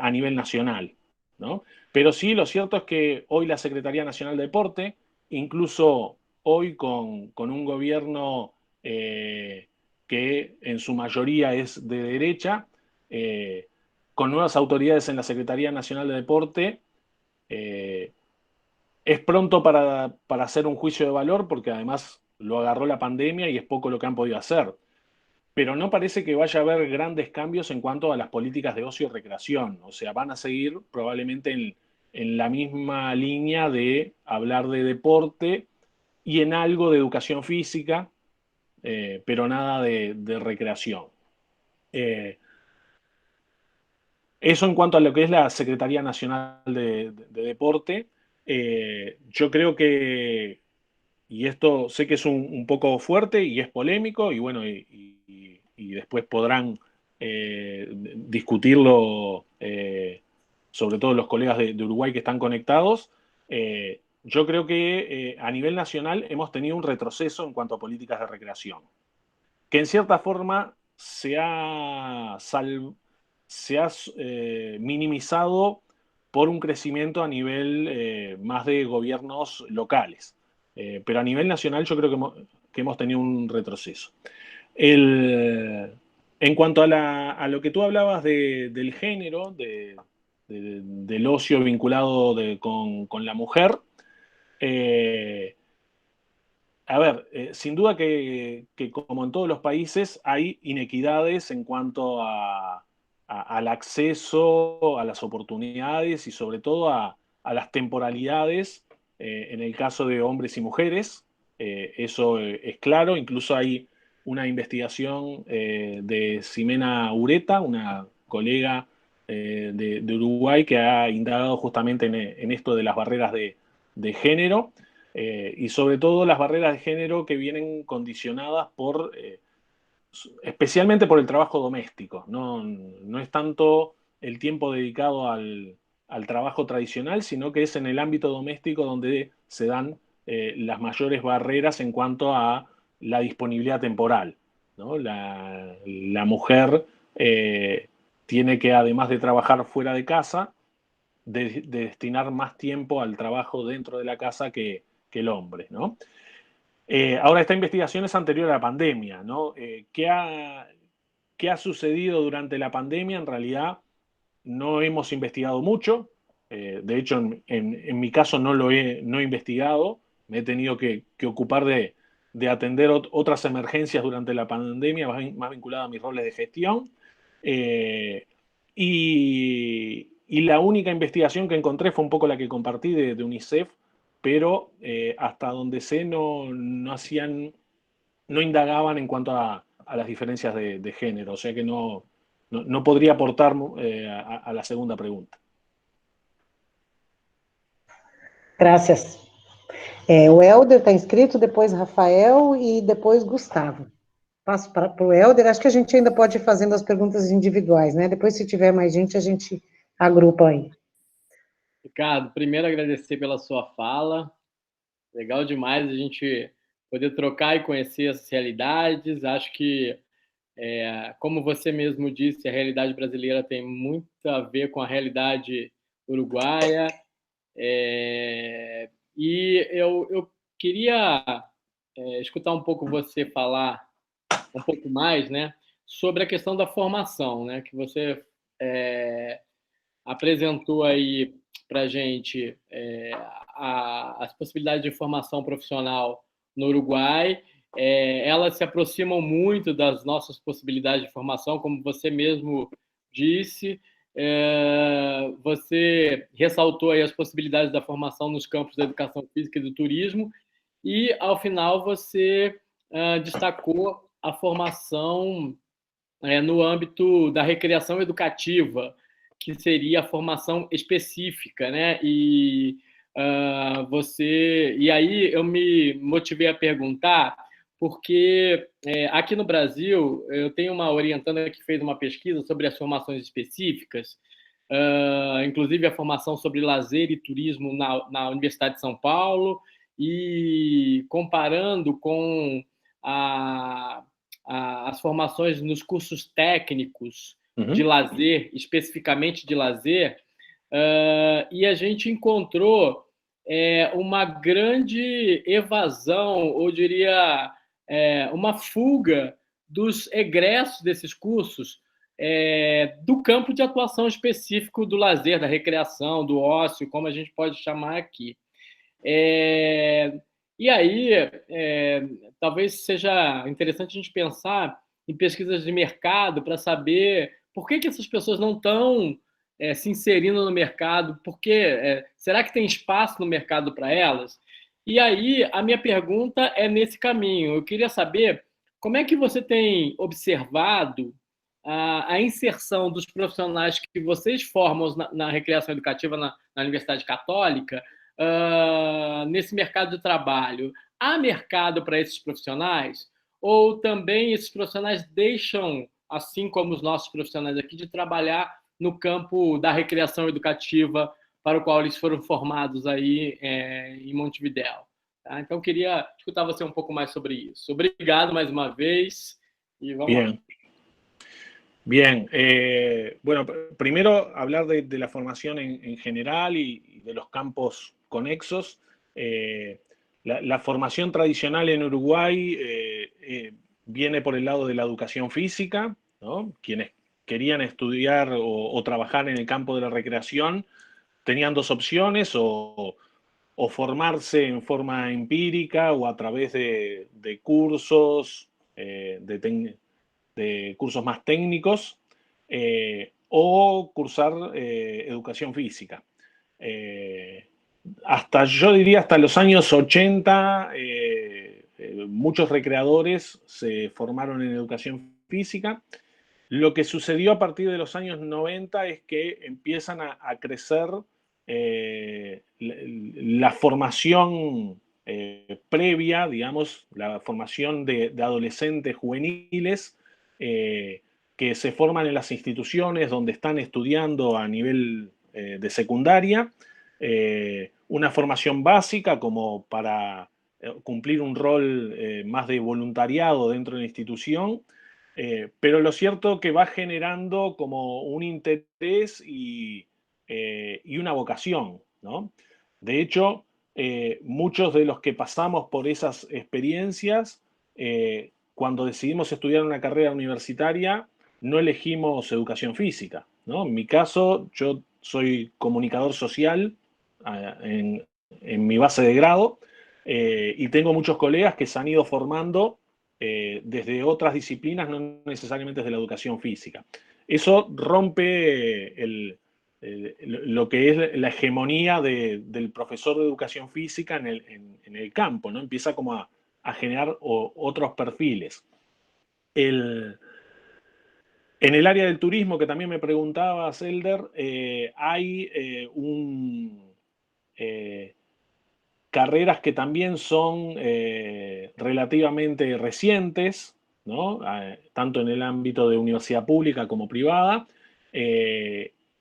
a nivel nacional, ¿no? Pero sí, lo cierto es que hoy la Secretaría Nacional de Deporte, incluso hoy con un gobierno que en su mayoría es de derecha, con nuevas autoridades en la Secretaría Nacional de Deporte, es pronto para hacer un juicio de valor porque además lo agarró la pandemia y es poco lo que han podido hacer. Pero no parece que vaya a haber grandes cambios en cuanto a las políticas de ocio y recreación. O sea, van a seguir probablemente en la misma línea de hablar de deporte y en algo de educación física, pero nada de recreación. Eso en cuanto a lo que es la Secretaría Nacional de Deporte. Yo creo que, y esto sé que es un poco fuerte y es polémico, y bueno, y después podrán discutirlo, sobre todo los colegas de Uruguay que están conectados. Yo creo que a nivel nacional hemos tenido un retroceso en cuanto a políticas de recreación, que en cierta forma se ha minimizado por un crecimiento a nivel más de gobiernos locales. Pero a nivel nacional yo creo que hemos tenido un retroceso. En cuanto a lo que tú hablabas del género, del ocio vinculado con la mujer, eh, a ver, sin duda que como en todos los países hay inequidades en cuanto al acceso, a las oportunidades y sobre todo a las temporalidades en el caso de hombres y mujeres. Eso es claro, incluso hay una investigación de Ximena Ureta, una colega de Uruguay que ha indagado justamente en esto de las barreras de género, y sobre todo las barreras de género que vienen condicionadas especialmente por el trabajo doméstico. No es tanto el tiempo dedicado al trabajo tradicional, sino que es en el ámbito doméstico donde se dan las mayores barreras en cuanto a la disponibilidad temporal, ¿no? La mujer tiene que, además de trabajar fuera de casa, de destinar más tiempo al trabajo dentro de la casa que el hombre, ¿no? Ahora, esta investigación es anterior a la pandemia, ¿no? ¿Qué ha sucedido durante la pandemia? En realidad, no hemos investigado mucho. De hecho, en mi caso no he investigado. Me he tenido que ocupar de atender otras emergencias durante la pandemia, más vinculada a mis roles de gestión. Y la única investigación que encontré fue un poco la que compartí de UNICEF, pero hasta donde sé no indagaban en cuanto a las diferencias de género, o sea que no podría aportar a la segunda pregunta. Graças. O Helder está inscrito, depois Rafael e depois Gustavo. Passo para o Helder. Acho que a gente ainda pode ir fazendo as perguntas individuais, né? Depois, se tiver mais gente, a gente agrupa aí. Ricardo, primeiro agradecer pela sua fala. Legal demais a gente poder trocar e conhecer essas realidades. Acho que, como você mesmo disse, a realidade brasileira tem muito a ver com a realidade uruguaia. E eu queria escutar um pouco você falar um pouco mais, né, sobre a questão da formação, né, que você apresentou aí para a gente as possibilidades de formação profissional no Uruguai. Elas se aproximam muito das nossas possibilidades de formação, como você mesmo disse. Você ressaltou aí as possibilidades da formação nos campos da educação física e do turismo, e, ao final, você destacou a formação no âmbito da recreação educativa, que seria a formação específica, né? E aí eu me motivei a perguntar, porque aqui no Brasil eu tenho uma orientanda que fez uma pesquisa sobre as formações específicas, inclusive a formação sobre lazer e turismo na Universidade de São Paulo, e comparando com as formações nos cursos técnicos de lazer, especificamente de lazer, e a gente encontrou uma grande evasão, ou diria, uma fuga dos egressos desses cursos do campo de atuação específico do lazer, da recreação, do ócio, como a gente pode chamar aqui. E aí, talvez seja interessante a gente pensar em pesquisas de mercado para saber por que essas pessoas não estão se inserindo no mercado, será que tem espaço no mercado para elas? E aí, a minha pergunta é nesse caminho. Eu queria saber como é que você tem observado a inserção dos profissionais que vocês formam na recreação educativa na Universidade Católica nesse mercado de trabalho. Há mercado para esses profissionais? Ou também esses profissionais deixam, assim como os nossos profissionais aqui, de trabalhar no campo da recreação educativa para o qual eles foram formados aí em Montevidéu? Tá? Então, queria escutar você um pouco mais sobre isso. Obrigado mais uma vez y vamos. Bien. Bien, bueno, primero hablar de la formación en general y de los campos conexos. La formación tradicional en Uruguay viene por el lado de la educación física, ¿no? Quienes querían estudiar o trabajar en el campo de la recreación tenían dos opciones, o formarse en forma empírica o a través de cursos, de cursos más técnicos, o cursar educación física. Yo diría hasta los años 80, muchos recreadores se formaron en educación física, Lo que sucedió a partir de los años 90 es que empiezan a crecer la formación previa, digamos, la formación de adolescentes juveniles que se forman en las instituciones donde están estudiando a nivel de secundaria, una formación básica como para cumplir un rol más de voluntariado dentro de la institución, pero lo cierto que va generando como un interés y una vocación, ¿no? De hecho, muchos de los que pasamos por esas experiencias, cuando decidimos estudiar una carrera universitaria, no elegimos educación física, ¿no? En mi caso, yo soy comunicador social en mi base de grado y tengo muchos colegas que se han ido formando desde otras disciplinas, no necesariamente desde la educación física. Eso rompe lo que es la hegemonía del profesor de educación física en el campo, ¿no? Empieza como a generar otros perfiles. En el área del turismo, que también me preguntaba Elder, hay carreras que también son relativamente recientes, ¿no? Tanto en el ámbito de universidad pública como privada,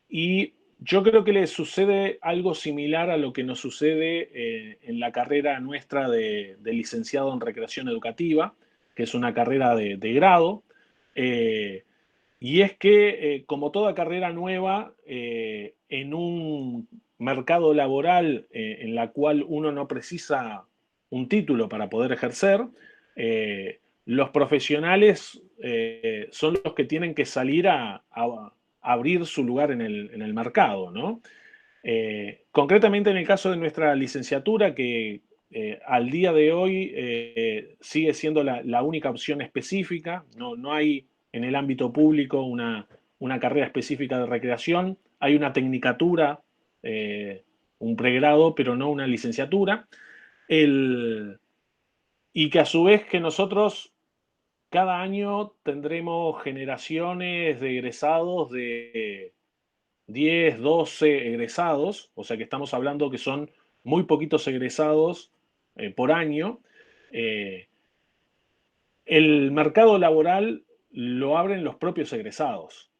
y yo creo que le sucede algo similar a lo que nos sucede en la carrera nuestra de licenciado en recreación educativa, que es una carrera de grado, y es que, como toda carrera nueva, en un mercado laboral en la cual uno no precisa un título para poder ejercer, los profesionales son los que tienen que salir a abrir su lugar en el mercado, ¿no? Concretamente en el caso de nuestra licenciatura, que al día de hoy sigue siendo la única opción específica, no hay en el ámbito público una carrera específica de recreación, hay una tecnicatura, un pregrado, pero no una licenciatura, y que a su vez que nosotros cada año tendremos generaciones de egresados de 10, 12 egresados, o sea que estamos hablando que son muy poquitos egresados por año. El mercado laboral lo abren los propios egresados,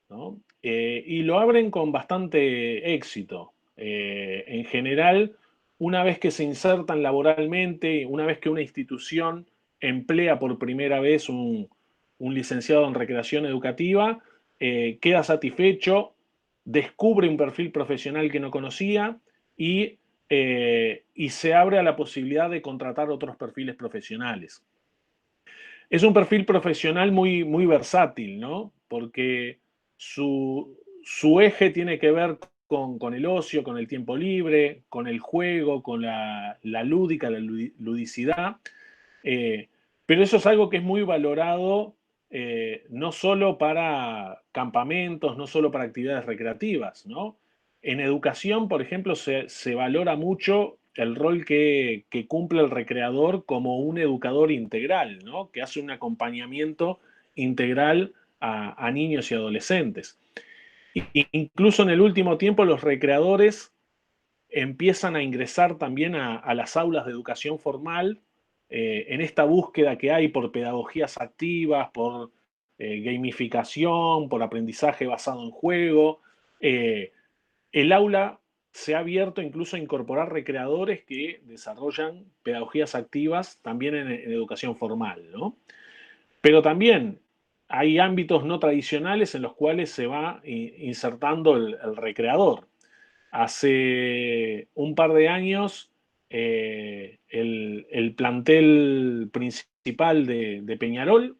¿no? Y lo abren con bastante éxito. En general, una vez que se insertan laboralmente, una vez que una institución emplea por primera vez un licenciado en recreación educativa, queda satisfecho, descubre un perfil profesional que no conocía y se abre a la posibilidad de contratar otros perfiles profesionales. Es un perfil profesional muy, muy versátil, ¿no? Porque su eje tiene que ver con el ocio, con el tiempo libre, con el juego, con la lúdica, la ludicidad. Pero eso es algo que es muy valorado no solo para campamentos, no solo para actividades recreativas, ¿no? En educación, por ejemplo, se valora mucho el rol que cumple el recreador como un educador integral, ¿no? Que hace un acompañamiento integral a niños y adolescentes. Incluso en el último tiempo los recreadores empiezan a ingresar también a las aulas de educación formal en esta búsqueda que hay por pedagogías activas, por gamificación, por aprendizaje basado en juego. El aula se ha abierto incluso a incorporar recreadores que desarrollan pedagogías activas también en educación formal, ¿no? Pero también hay ámbitos no tradicionales en los cuales se va insertando el recreador. Hace un par de años, el plantel principal de Peñarol,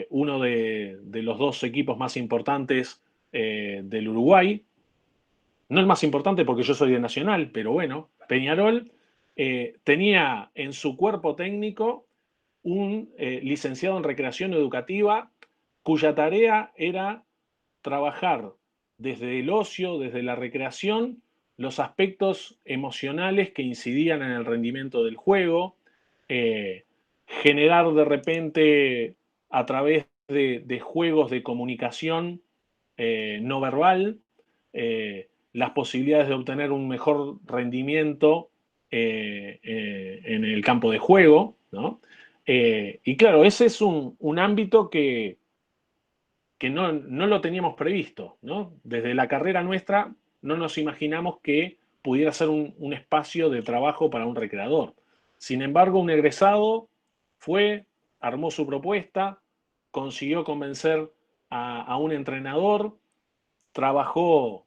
uno de los dos equipos más importantes del Uruguay, no el más importante porque yo soy de Nacional, pero bueno, Peñarol tenía en su cuerpo técnico un licenciado en recreación educativa cuya tarea era trabajar desde el ocio, desde la recreación, los aspectos emocionales que incidían en el rendimiento del juego, generar de repente a través de juegos de comunicación no verbal, las posibilidades de obtener un mejor rendimiento en el campo de juego, ¿no? Y claro, ese es un ámbito que no lo teníamos previsto, ¿no? Desde la carrera nuestra no nos imaginamos que pudiera ser un espacio de trabajo para un recreador. Sin embargo, un egresado fue, armó su propuesta, consiguió convencer a un entrenador, trabajó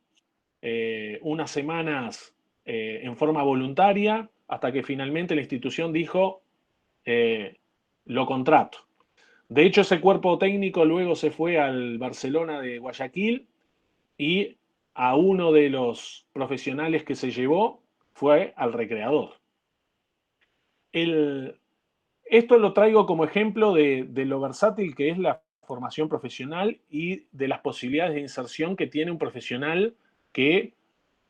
unas semanas en forma voluntaria hasta que finalmente la institución dijo, lo contrato. De hecho, ese cuerpo técnico luego se fue al Barcelona de Guayaquil y a uno de los profesionales que se llevó fue al recreador. Esto lo traigo como ejemplo de lo versátil que es la formación profesional y de las posibilidades de inserción que tiene un profesional que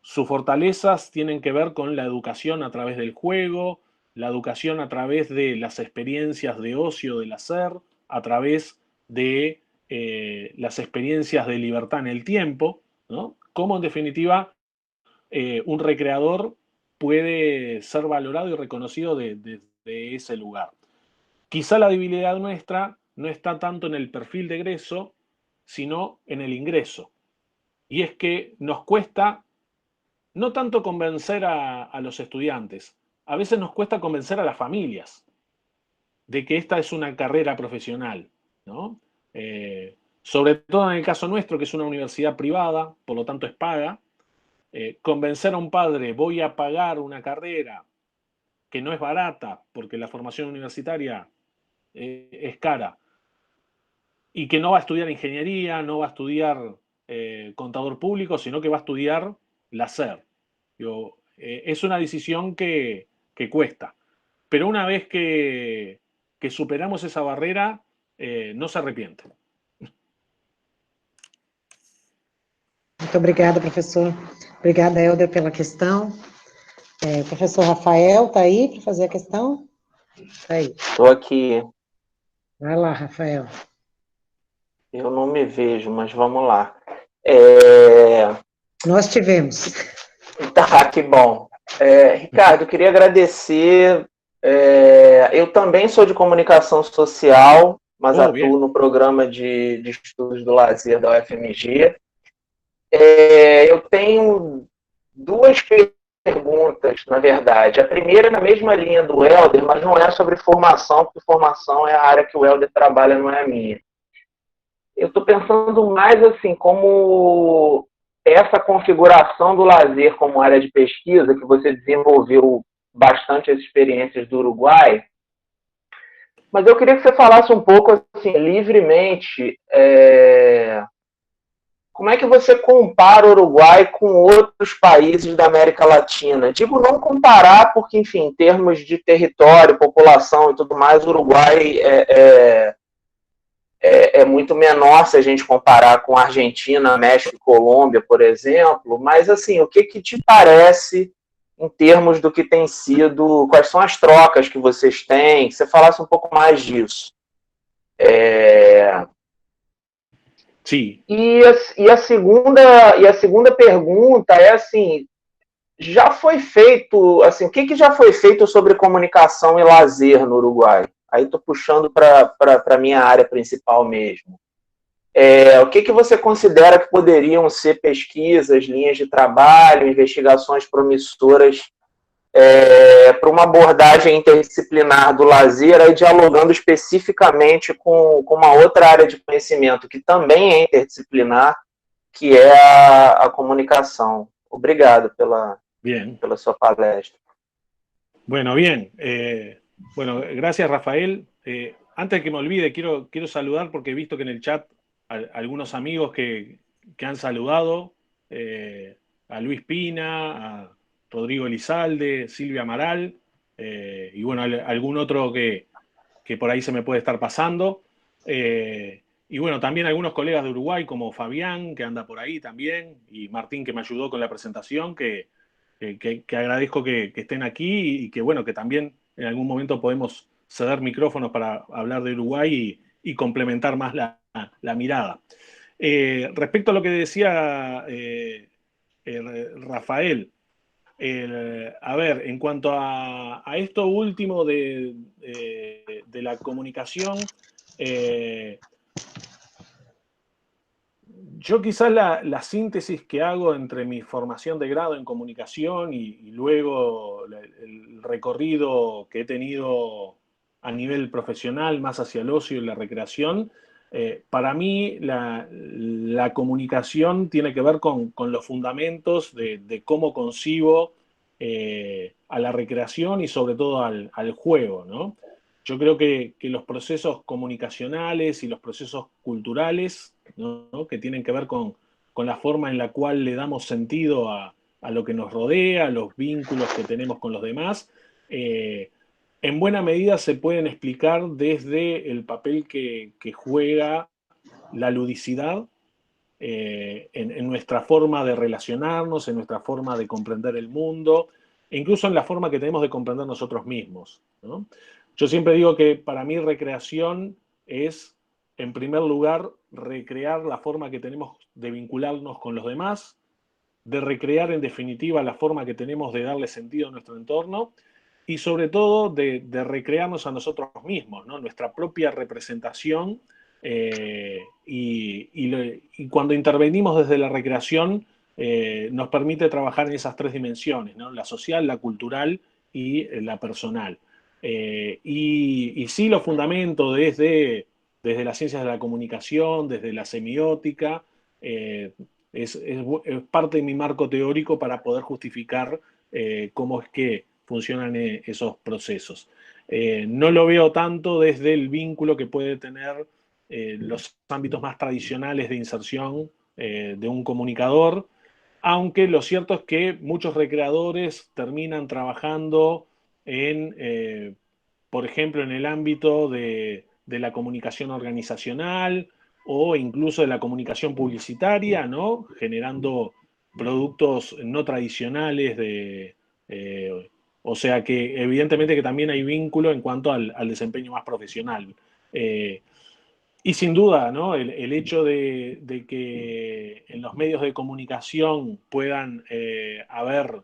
sus fortalezas tienen que ver con la educación a través del juego, la educación a través de las experiencias de ocio del hacer, a través de las experiencias de libertad en el tiempo, ¿no? Cómo en definitiva un recreador puede ser valorado y reconocido de ese lugar. Quizá la debilidad nuestra no está tanto en el perfil de egreso, sino en el ingreso. Y es que nos cuesta no tanto convencer a los estudiantes, a veces nos cuesta convencer a las familias de que esta es una carrera profesional, ¿no? Sobre todo en el caso nuestro, que es una universidad privada, por lo tanto es paga, convencer a un padre, voy a pagar una carrera que no es barata, porque la formación universitaria es cara, y que no va a estudiar ingeniería, no va a estudiar contador público, sino que va a estudiar la SER. Es una decisión que cuesta. Pero una vez que superamos esa barrera, no se arrepiente. Muito obrigada, professor. Obrigada, Helder, pela questão. O professor Rafael está aí para fazer a questão? Está aí. Estou aqui. Vai lá, Rafael. Eu não me vejo, mas vamos lá. Nós tivemos. Tá, que bom. Ricardo, queria agradecer. Eu também sou de comunicação social, mas atuo no programa de estudos do lazer da UFMG. Eu tenho duas perguntas, na verdade. A primeira é na mesma linha do Helder, mas não é sobre formação, porque formação é a área que o Helder trabalha, não é a minha. Eu estou pensando mais assim, como essa configuração do lazer como área de pesquisa, que você desenvolveu bastante as experiências do Uruguai, mas eu queria que você falasse um pouco, assim, livremente, como é que você compara o Uruguai com outros países da América Latina? Digo não comparar, porque, enfim, em termos de território, população e tudo mais, o Uruguai é muito menor se a gente comparar com Argentina, México e Colômbia, por exemplo, mas assim, o que te parece em termos do que tem sido, quais são as trocas que vocês têm, que você falasse um pouco mais disso. Sim. E a segunda pergunta é assim, já foi feito, assim, o que já foi feito sobre comunicação e lazer no Uruguai? Aí estou puxando para a minha área principal mesmo. O que você considera que poderiam ser pesquisas, linhas de trabalho, investigações promissoras para uma abordagem interdisciplinar do lazer, aí dialogando especificamente com uma outra área de conhecimento que também é interdisciplinar, que é a comunicação. Obrigado pela sua palestra. Bueno, bien. Bueno, gracias, Rafael. Antes de que me olvide, quiero saludar porque he visto que en el chat algunos amigos que han saludado, a Luis Pina, a Rodrigo Elizalde, Silvia Amaral, y bueno, algún otro que por ahí se me puede estar pasando. Y bueno, también algunos colegas de Uruguay como Fabián, que anda por ahí también, y Martín, que me ayudó con la presentación, que agradezco que estén aquí y que bueno, que también en algún momento podemos ceder micrófonos para hablar de Uruguay y complementar más la la mirada. Respecto a lo que decía Rafael, a ver, en cuanto a esto último de la comunicación, yo quizás la síntesis que hago entre mi formación de grado en comunicación y luego el recorrido que he tenido a nivel profesional, más hacia el ocio y la recreación, para mí la comunicación tiene que ver con los fundamentos de cómo concibo a la recreación y sobre todo al juego, ¿no? Yo creo que los procesos comunicacionales y los procesos culturales, ¿no? Que tienen que ver con la forma en la cual le damos sentido a lo que nos rodea, a los vínculos que tenemos con los demás, en buena medida se pueden explicar desde el papel que juega la ludicidad en nuestra forma de relacionarnos, en nuestra forma de comprender el mundo, e incluso en la forma que tenemos de comprender nosotros mismos, ¿no? Yo siempre digo que para mí recreación es, en primer lugar, recrear la forma que tenemos de vincularnos con los demás, de recrear en definitiva la forma que tenemos de darle sentido a nuestro entorno y sobre todo de recrearnos a nosotros mismos, ¿no? Nuestra propia representación y cuando intervenimos desde la recreación nos permite trabajar en esas tres dimensiones, ¿no? La social, la cultural y la personal. Y sí lo fundamento desde las ciencias de la comunicación, desde la semiótica, es parte de mi marco teórico para poder justificar cómo es que funcionan esos procesos. No lo veo tanto desde el vínculo que puede tener los ámbitos más tradicionales de inserción de un comunicador, aunque lo cierto es que muchos recreadores terminan trabajando por ejemplo, en el ámbito de la comunicación organizacional o incluso de la comunicación publicitaria, ¿no? Generando productos no tradicionales o sea que evidentemente que también hay vínculo en cuanto al desempeño más profesional. Y sin duda, ¿no? El hecho de que en los medios de comunicación puedan haber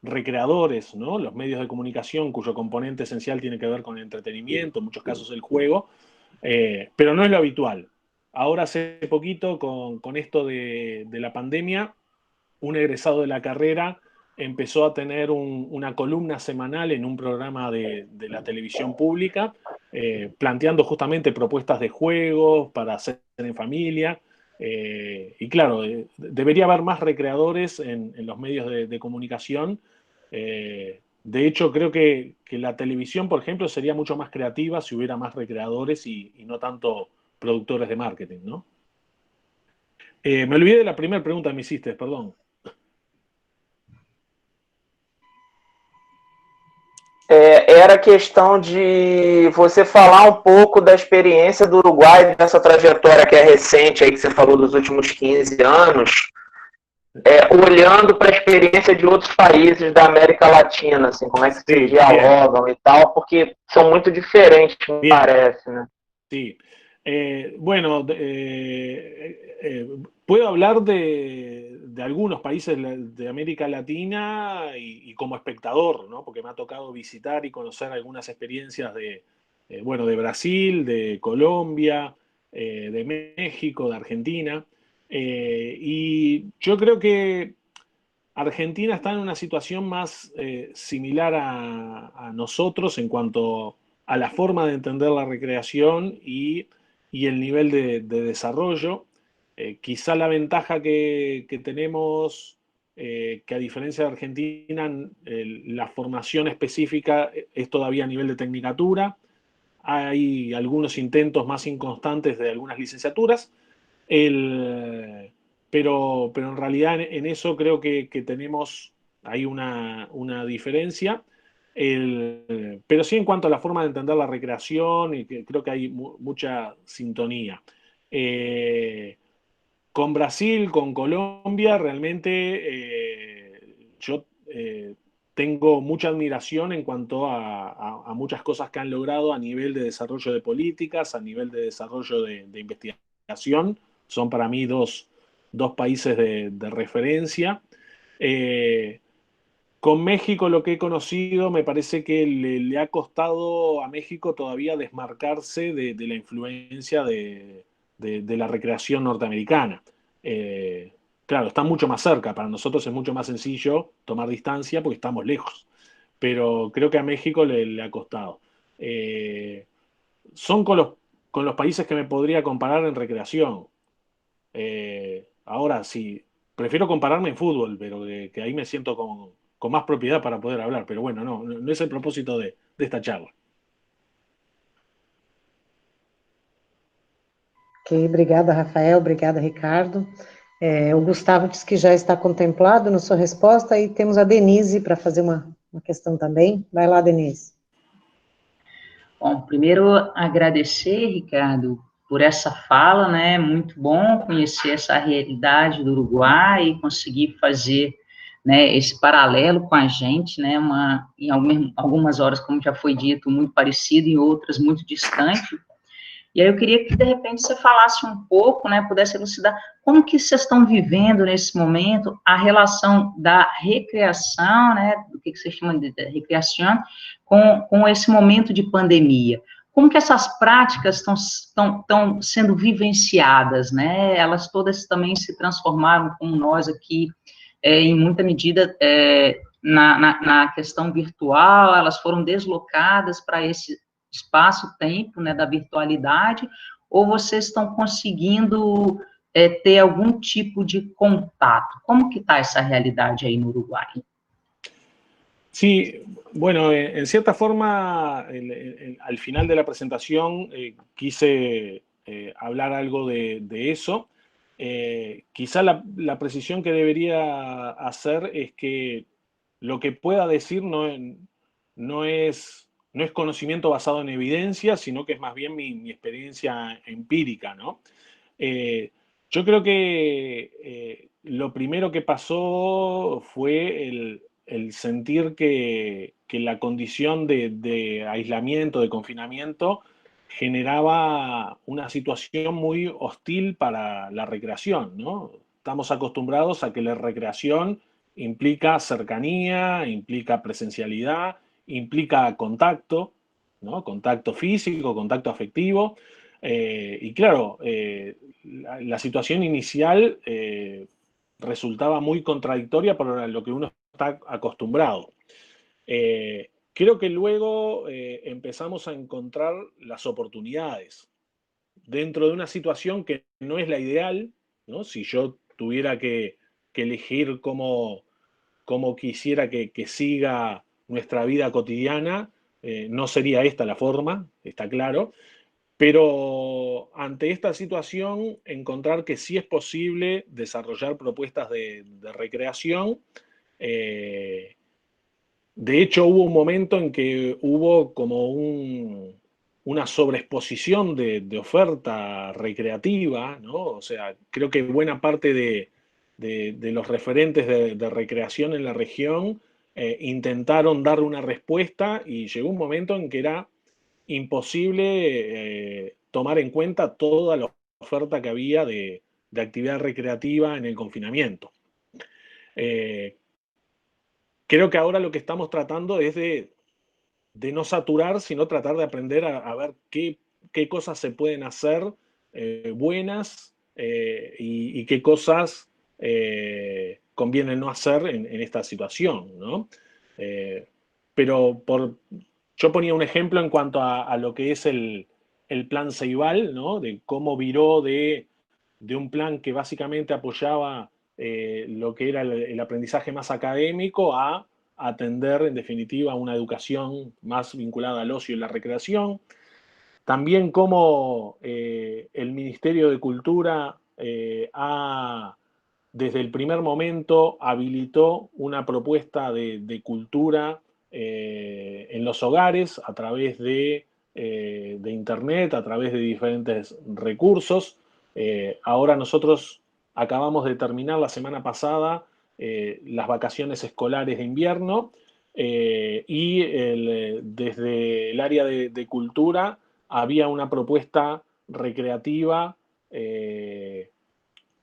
recreadores, ¿no? Los medios de comunicación cuyo componente esencial tiene que ver con el entretenimiento, en muchos casos el juego, pero no es lo habitual. Ahora hace poquito, con esto de la pandemia, un egresado de la carrera empezó a tener una columna semanal en un programa de la televisión pública, planteando justamente propuestas de juegos para hacer en familia. Y claro, debería haber más recreadores en los medios de comunicación. De hecho, creo que la televisión, por ejemplo, sería mucho más creativa si hubiera más recreadores y no tanto productores de marketing, ¿no? Me olvidé de la primera pregunta que me hiciste, perdón. Era questão de você falar um pouco da experiência do Uruguai nessa trajetória que é recente, aí que você falou dos últimos 15 anos, olhando para a experiência de outros países da América Latina, assim, como é que se dialogam e tal, porque são muito diferentes, me parece, né? Sí. Bueno, puedo hablar de algunos países de América Latina y como espectador, ¿no? Porque me ha tocado visitar y conocer algunas experiencias bueno, de Brasil, de Colombia, de México, de Argentina. Y yo creo que Argentina está en una situación más similar a nosotros en cuanto a la forma de entender la recreación y el nivel de desarrollo. Quizá la ventaja que tenemos, que a diferencia de Argentina, la formación específica es todavía a nivel de tecnicatura. Hay algunos intentos más inconstantes de algunas licenciaturas. Pero en realidad en eso creo que tenemos ahí una diferencia. Pero sí en cuanto a la forma de entender la recreación, y que creo que hay mucha sintonía. Con Brasil, con Colombia, realmente yo tengo mucha admiración en cuanto a muchas cosas que han logrado a nivel de desarrollo de políticas, a nivel de desarrollo de investigación recreación. Son para mí dos países de referencia. Con México lo que he conocido, me parece que le ha costado a México todavía desmarcarse de la influencia de la recreación norteamericana. Claro, está mucho más cerca, para nosotros es mucho más sencillo tomar distancia porque estamos lejos, pero creo que a México le ha costado. Son con los países que me podría comparar en recreación. Ahora sí, prefiero compararme en fútbol, pero que ahí me siento con más propiedad para poder hablar. Pero bueno, no es el propósito de esta charla. Ok, obrigada, Rafael, obrigada, Ricardo. O Gustavo disse que já está contemplado na sua resposta, e temos a Denise para fazer uma questão também. Vai lá, Denise. Bom, primeiro agradecer, Ricardo, por essa fala, né? Muito bom conhecer essa realidade do Uruguai e conseguir fazer, né, esse paralelo com a gente, né? Em algumas horas, como já foi dito, muito parecido, em outras muito distante. E aí eu queria que, de repente, você falasse um pouco, né, pudesse elucidar como que vocês estão vivendo nesse momento a relação da recreação, né, do que você chama de recreação, com esse momento de pandemia. Como que essas práticas estão sendo vivenciadas, né? Elas todas também se transformaram, como nós aqui, em muita medida, na questão virtual, elas foram deslocadas para esse espaço-tempo, né, da virtualidade, ou vocês estão conseguindo ter algum tipo de contato? Como que está essa realidade aí no Uruguai? Sí, bueno, en cierta forma, al final de la presentación quise hablar algo de eso. Quizá la precisión que debería hacer es que lo que pueda decir no es conocimiento basado en evidencia, sino que es más bien mi experiencia empírica, ¿no? Yo creo que lo primero que pasó fue el sentir que la condición de aislamiento, de confinamiento, generaba una situación muy hostil para la recreación, ¿no? Estamos acostumbrados a que la recreación implica cercanía, implica presencialidad, implica contacto, ¿no? Contacto físico, contacto afectivo. Y claro, la situación inicial resultaba muy contradictoria para lo que uno está acostumbrado. Creo que luego empezamos a encontrar las oportunidades dentro de una situación que no es la ideal, ¿no? Si yo tuviera que elegir cómo quisiera que siga nuestra vida cotidiana, no sería esta la forma, está claro, pero ante esta situación encontrar que sí es posible desarrollar propuestas de recreación. De hecho, hubo un momento en que hubo como una sobreexposición de oferta recreativa, ¿no? O sea, creo que buena parte de los referentes de recreación en la región intentaron dar una respuesta y llegó un momento en que era imposible tomar en cuenta toda la oferta que había de actividad recreativa en el confinamiento. Creo que ahora lo que estamos tratando es de no saturar, sino tratar de aprender a ver qué cosas se pueden hacer buenas y qué cosas conviene no hacer en esta situación, ¿no? Pero yo ponía un ejemplo en cuanto a lo que es el plan Ceibal, ¿no? De cómo viró de un plan que básicamente apoyaba lo que era el aprendizaje más académico a atender, en definitiva, una educación más vinculada al ocio y la recreación. También cómo el Ministerio de Cultura desde el primer momento habilitó una propuesta de cultura en los hogares a través de Internet, a través de diferentes recursos. Ahora nosotros acabamos de terminar la semana pasada las vacaciones escolares de invierno y desde el área de cultura había una propuesta recreativa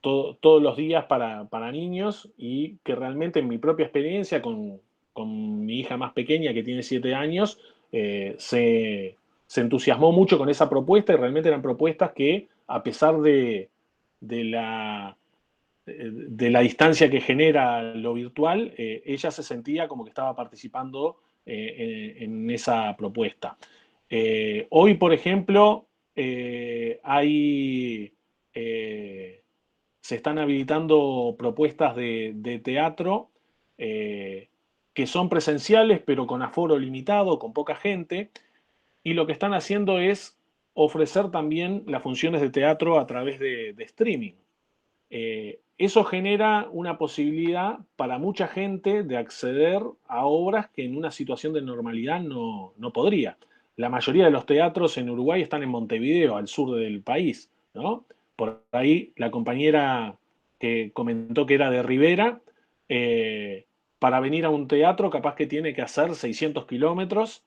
todos los días para niños, y que realmente en mi propia experiencia con mi hija más pequeña, que tiene 7 años, se entusiasmó mucho con esa propuesta, y realmente eran propuestas que, a pesar de la distancia que genera lo virtual, ella se sentía como que estaba participando en esa propuesta. Hoy, por ejemplo, se están habilitando propuestas de teatro que son presenciales, pero con aforo limitado, con poca gente, y lo que están haciendo es ofrecer también las funciones de teatro a través de streaming. Eso genera una posibilidad para mucha gente de acceder a obras que en una situación de normalidad no podría. La mayoría de los teatros en Uruguay están en Montevideo, al sur del país, ¿no? Por ahí la compañera que comentó que era de Rivera, para venir a un teatro capaz que tiene que hacer 600 kilómetros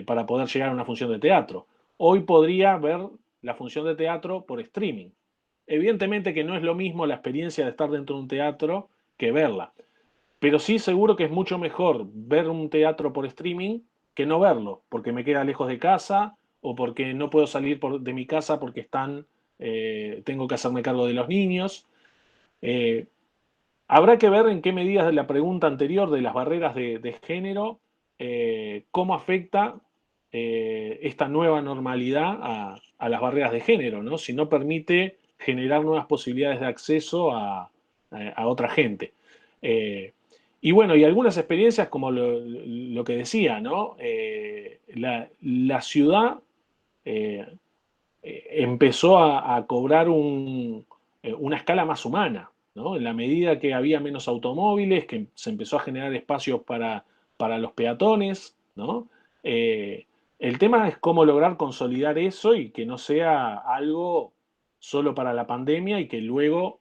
para poder llegar a una función de teatro. Hoy podría ver la función de teatro por streaming. Evidentemente que no es lo mismo la experiencia de estar dentro de un teatro que verla, pero sí seguro que es mucho mejor ver un teatro por streaming que no verlo, porque me queda lejos de casa o porque no puedo salir de mi casa porque tengo que hacerme cargo de los niños. Habrá que ver en qué medidas de la pregunta anterior de las barreras de género, cómo afecta esta nueva normalidad a las barreras de género, ¿no? Si no permite generar nuevas posibilidades de acceso a otra gente. Y bueno, y algunas experiencias como lo que decía, ¿no? La ciudad empezó a cobrar una escala más humana, ¿no? En la medida que había menos automóviles, que se empezó a generar espacios para los peatones, ¿no? El tema es cómo lograr consolidar eso y que no sea algo solo para la pandemia, y que luego,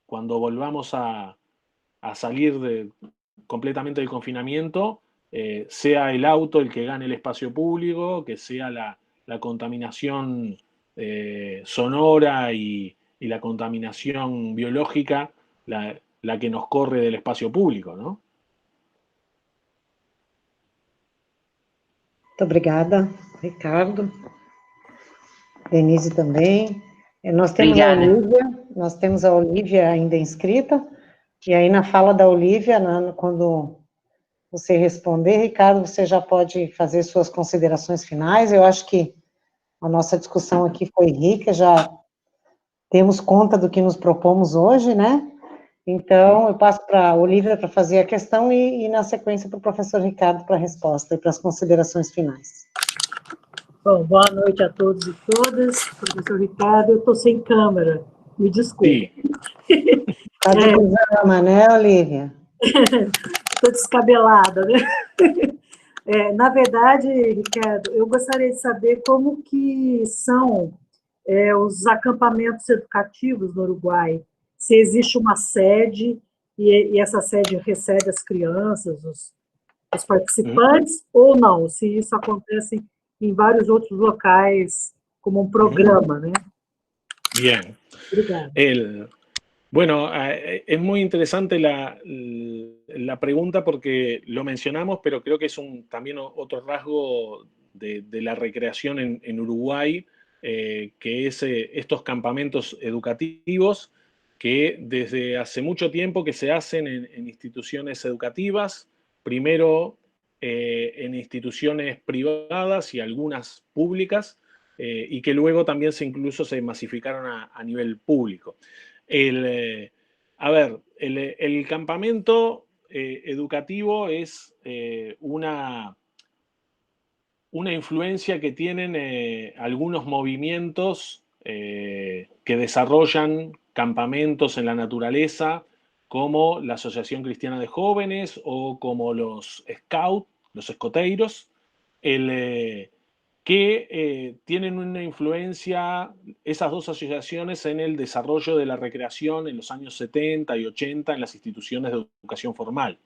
cuando volvamos a salir completamente del confinamiento, sea el auto el que gane el espacio público, que sea la contaminación sonora y la contaminación biológica la que nos corre del espacio público, ¿no? Muito obrigada, Ricardo. Denise também. Nós temos a Olívia ainda inscrita, e aí na fala da Olívia, quando você responder, Ricardo, você já pode fazer suas considerações finais. Eu acho que a nossa discussão aqui foi rica, já temos conta do que nos propomos hoje, né? Então, eu passo para a Olívia para fazer a questão e na sequência, para o professor Ricardo para a resposta e para as considerações finais. Bom, boa noite a todos e todas. Professor Ricardo, eu estou sem câmera, me desculpe. Está de pijama, né, Olívia? Estou descabelada, né? Na verdade, Ricardo, eu gostaria de saber como que são os acampamentos educativos no Uruguai. Se existe uma sede e essa sede recebe as crianças, os participantes, ou não, se isso acontece en varios otros locales como un programa, ¿no? Bien. Bueno, es muy interesante la pregunta, porque lo mencionamos, pero creo que es también otro rasgo de la recreación en Uruguay, que es estos campamentos educativos que desde hace mucho tiempo que se hacen en instituciones educativas, primero en instituciones privadas y algunas públicas, y que luego también incluso se masificaron a nivel público. El campamento educativo es una influencia que tienen algunos movimientos que desarrollan campamentos en la naturaleza, como la Asociación Cristiana de Jóvenes o como los Scouts, los escoteiros, que tienen una influencia, esas dos asociaciones, en el desarrollo de la recreación en los años 70 y 80 en las instituciones de educación formal.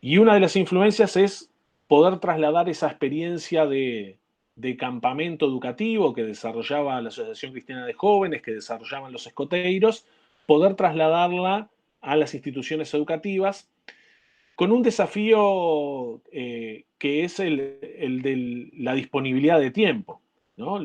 Y una de las influencias es poder trasladar esa experiencia de de campamento educativo que desarrollaba la Asociación Cristiana de Jóvenes, que desarrollaban los escoteiros, poder trasladarla a las instituciones educativas, con un desafío que es el de la disponibilidad de tiempo, ¿no?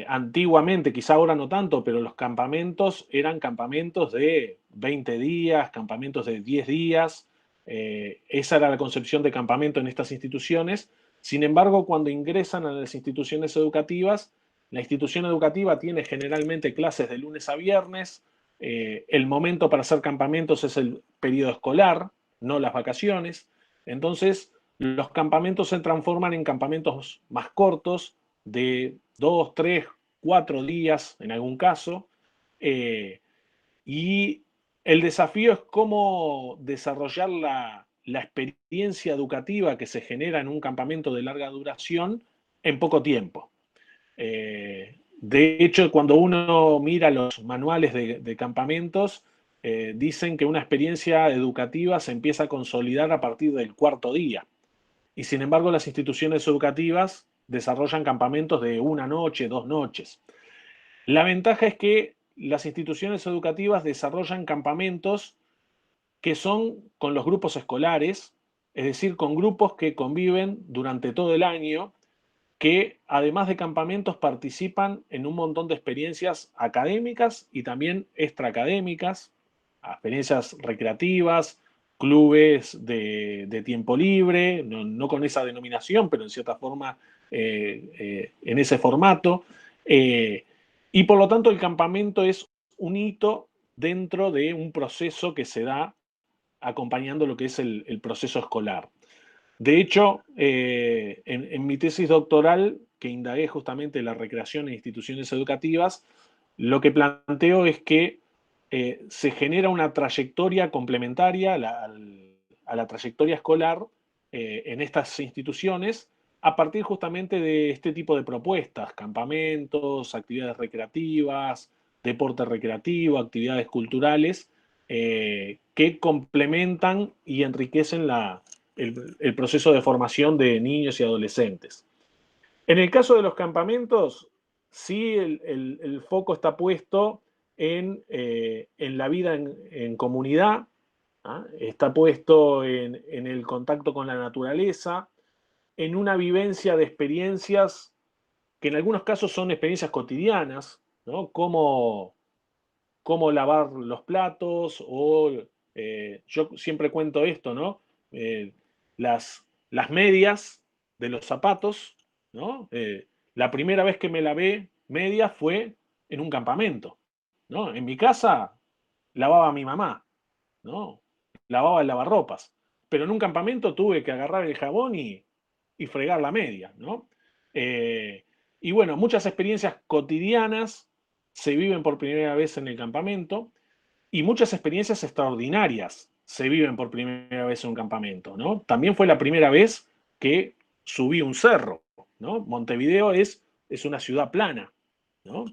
Antiguamente, quizá ahora no tanto, pero los campamentos eran campamentos de 20 días, campamentos de 10 días. Esa era la concepción de campamento en estas instituciones. Sin embargo, cuando ingresan a las instituciones educativas, la institución educativa tiene generalmente clases de lunes a viernes. El momento para hacer campamentos es el periodo escolar, no las vacaciones. Entonces, los campamentos se transforman en campamentos más cortos, de 2, 3, 4 días en algún caso. Y el desafío es cómo desarrollar la experiencia educativa que se genera en un campamento de larga duración en poco tiempo. De hecho, cuando uno mira los manuales de campamentos, dicen que una experiencia educativa se empieza a consolidar a partir del 4.º día. Y sin embargo, las instituciones educativas desarrollan campamentos de 1 noche, 2 noches. La ventaja es que las instituciones educativas desarrollan campamentos que son con los grupos escolares, es decir, con grupos que conviven durante todo el año, que además de campamentos participan en un montón de experiencias académicas y también extraacadémicas, experiencias recreativas, clubes de tiempo libre, no con esa denominación, pero en cierta forma en ese formato. Y por lo tanto el campamento es un hito dentro de un proceso que se da acompañando lo que es el proceso escolar. De hecho, en mi tesis doctoral, que indagué justamente la recreación en instituciones educativas, lo que planteo es que se genera una trayectoria complementaria a la trayectoria escolar en estas instituciones a partir justamente de este tipo de propuestas, campamentos, actividades recreativas, deporte recreativo, actividades culturales, que complementan y enriquecen el proceso de formación de niños y adolescentes. En el caso de los campamentos, sí el foco está puesto en la vida en comunidad, ¿ah? Está puesto en el contacto con la naturaleza, en una vivencia de experiencias que en algunos casos son experiencias cotidianas, ¿no? Como lavar los platos o yo siempre cuento esto, ¿no? Las medias de los zapatos, ¿no? La primera vez que me lavé medias fue en un campamento, ¿no? En mi casa lavaba a mi mamá, ¿no? Lavaba el lavarropas, pero en un campamento tuve que agarrar el jabón y fregar la media, ¿no? Y bueno, muchas experiencias cotidianas se viven por primera vez en el campamento y muchas experiencias extraordinarias se viven por primera vez en un campamento, ¿no? También fue la primera vez que subí un cerro, ¿no? Montevideo es una ciudad plana, ¿no?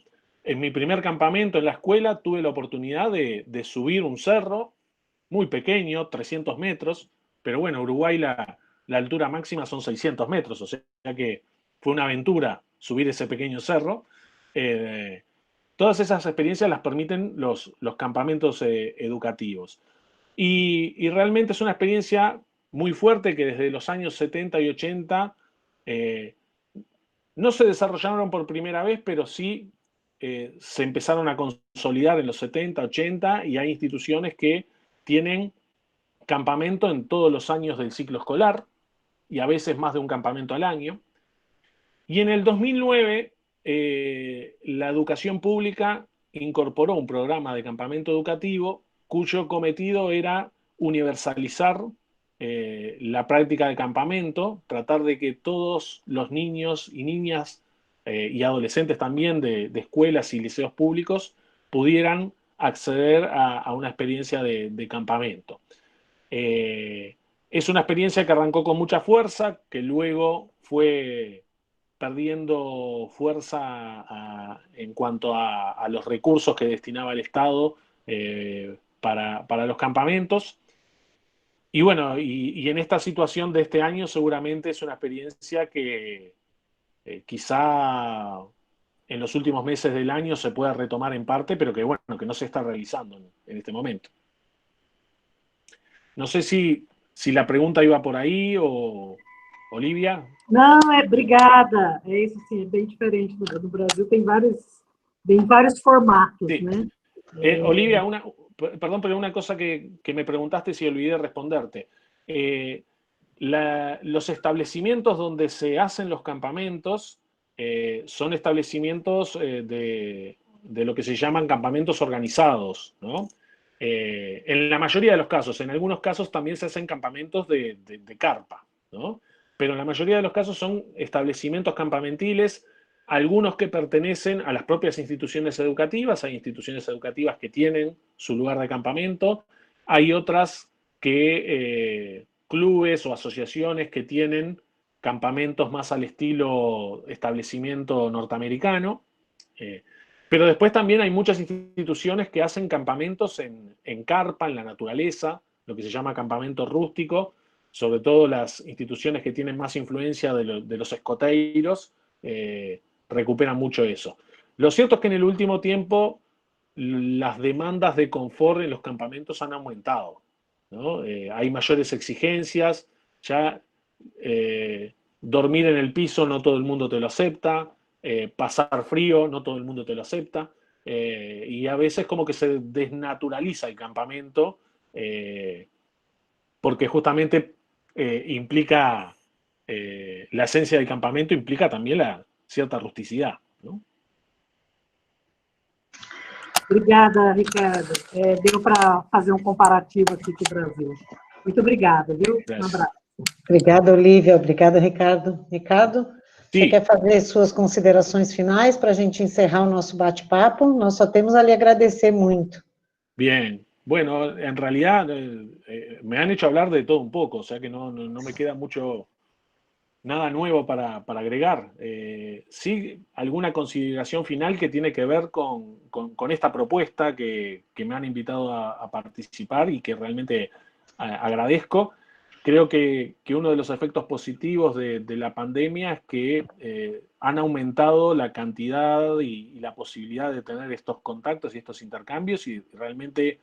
En mi primer campamento en la escuela tuve la oportunidad de subir un cerro muy pequeño, 300 metros, pero bueno, Uruguay la altura máxima son 600 metros, o sea que fue una aventura subir ese pequeño cerro. Todas esas experiencias las permiten los campamentos educativos. Y realmente es una experiencia muy fuerte que desde los años 70 y 80 no se desarrollaron por primera vez, pero sí se empezaron a consolidar en los 70, 80 y hay instituciones que tienen campamento en todos los años del ciclo escolar y a veces más de un campamento al año. Y en el 2009 la educación pública incorporó un programa de campamento educativo cuyo cometido era universalizar la práctica de campamento, tratar de que todos los niños y niñas y adolescentes también de escuelas y liceos públicos pudieran acceder a una experiencia de campamento. Es una experiencia que arrancó con mucha fuerza, que luego fue perdiendo fuerza en cuanto a los recursos que destinaba el Estado para los campamentos. Y bueno, y en esta situación de este año seguramente es una experiencia que quizá en los últimos meses del año se pueda retomar en parte, pero que bueno, que no se está realizando en este momento. No sé si la pregunta iba por aí, ou Olivia? Não, obrigada. É isso, sim, é bem diferente do Brasil, tem vários formatos, Sí. né? Olivia, perdón, pero una cosa que me preguntaste si olvidé responderte. Los establecimientos donde se hacen los campamentos son establecimientos de lo que se llaman campamentos organizados, ¿no? En la mayoría de los casos, en algunos casos también se hacen campamentos de carpa, ¿no? Pero en la mayoría de los casos son establecimientos campamentiles, algunos que pertenecen a las propias instituciones educativas, hay instituciones educativas que tienen su lugar de campamento, hay otras que clubes o asociaciones que tienen campamentos más al estilo establecimiento norteamericano, pero después también hay muchas instituciones que hacen campamentos en carpa, en la naturaleza, lo que se llama campamento rústico, sobre todo las instituciones que tienen más influencia de los escoteiros, recuperan mucho eso. Lo cierto es que en el último tiempo las demandas de confort en los campamentos han aumentado, ¿no? Hay mayores exigencias, ya dormir en el piso no todo el mundo te lo acepta, pasar frío no todo el mundo te lo acepta, y a veces como que se desnaturaliza el campamento, porque justamente implica, la esencia del campamento implica también la cierta rusticidad, ¿no? Obrigada, Ricardo. Deu para fazer comparativo aqui com o Brasil. Muito obrigada, viu? Gracias. Um abraço. Obrigada, Olivia. Obrigada, Ricardo. Ricardo, Sí. você quer fazer suas considerações finais para a gente encerrar o nosso bate-papo? Nós só temos ali agradecer muito. Bien. Bueno, en realidad me han hecho hablar de todo un poco, o sea que no me queda nada nuevo para agregar. Sí, alguna consideración final que tiene que ver con esta propuesta que me han invitado a participar y que realmente agradezco. Creo que uno de los efectos positivos de la pandemia es que han aumentado la cantidad y la posibilidad de tener estos contactos y estos intercambios, y realmente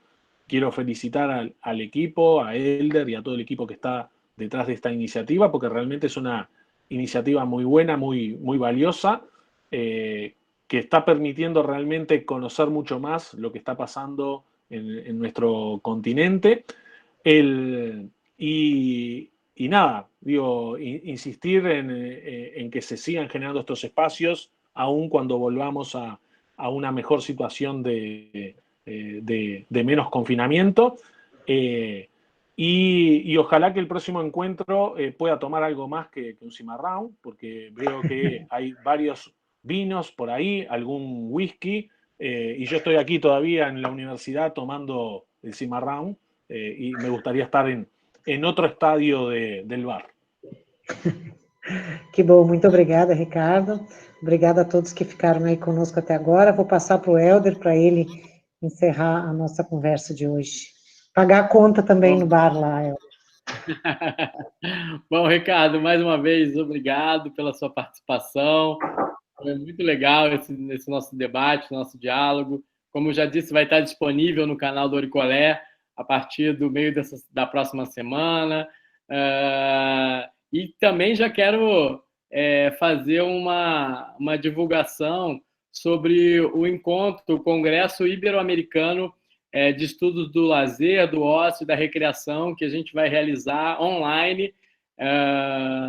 quiero felicitar al equipo, a Elder y a todo el equipo que está detrás de esta iniciativa, porque realmente es una iniciativa muy buena, muy valiosa, que está permitiendo realmente conocer mucho más lo que está pasando en nuestro continente. Y nada, digo, insistir en que se sigan generando estos espacios, aun cuando volvamos a una mejor situación de menos confinamiento. Y ojalá que el próximo encuentro pueda tomar algo más que un cimarrón, porque veo que hay varios vinos por ahí, algún whisky, y yo estoy aquí todavía en la universidad tomando el cimarrón, y me gustaría estar en otro estadio del bar. Que bom, muito obrigada, Ricardo. Obrigada a todos que ficaram aí conosco até agora. Vou passar para o Elder, para ele encerrar a nossa conversa de hoje. Pagar a conta também no bar lá, Elder. Bom, Ricardo, mais uma vez, obrigado pela sua participação. Foi muito legal esse nosso debate, nosso diálogo. Como eu já disse, vai estar disponível no canal do Auricolé a partir do meio da próxima semana. E também já quero fazer uma divulgação sobre o encontro, o Congresso Ibero-Americano de Estudos do Lazer, do Ócio e da Recreação, que a gente vai realizar online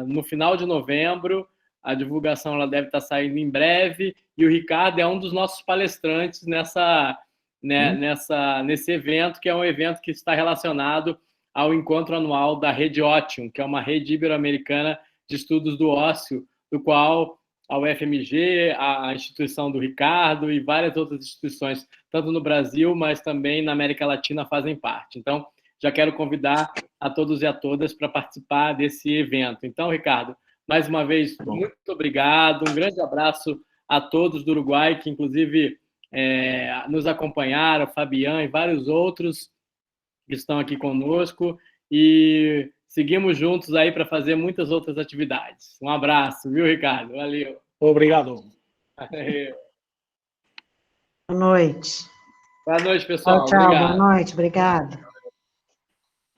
no final de novembro. A divulgação ela deve estar saindo em breve, e o Ricardo é um dos nossos palestrantes nesse evento, que é um evento que está relacionado ao encontro anual da Rede Ótium, que é uma rede ibero-americana de estudos do ócio, do qual a UFMG, a instituição do Ricardo e várias outras instituições, tanto no Brasil, mas também na América Latina, fazem parte. Então, já quero convidar a todos e a todas para participar desse evento. Então, Ricardo, mais uma vez, muito obrigado, um grande abraço a todos do Uruguai, que inclusive nos acompanharam, Fabian e vários outros que estão aqui conosco, e seguimos juntos aí para fazer muitas outras atividades. Um abraço, viu, Ricardo? Valeu! Obrigado. Boa noite. Boa noite, pessoal. Tchau, Obrigado. boa noite, obrigada.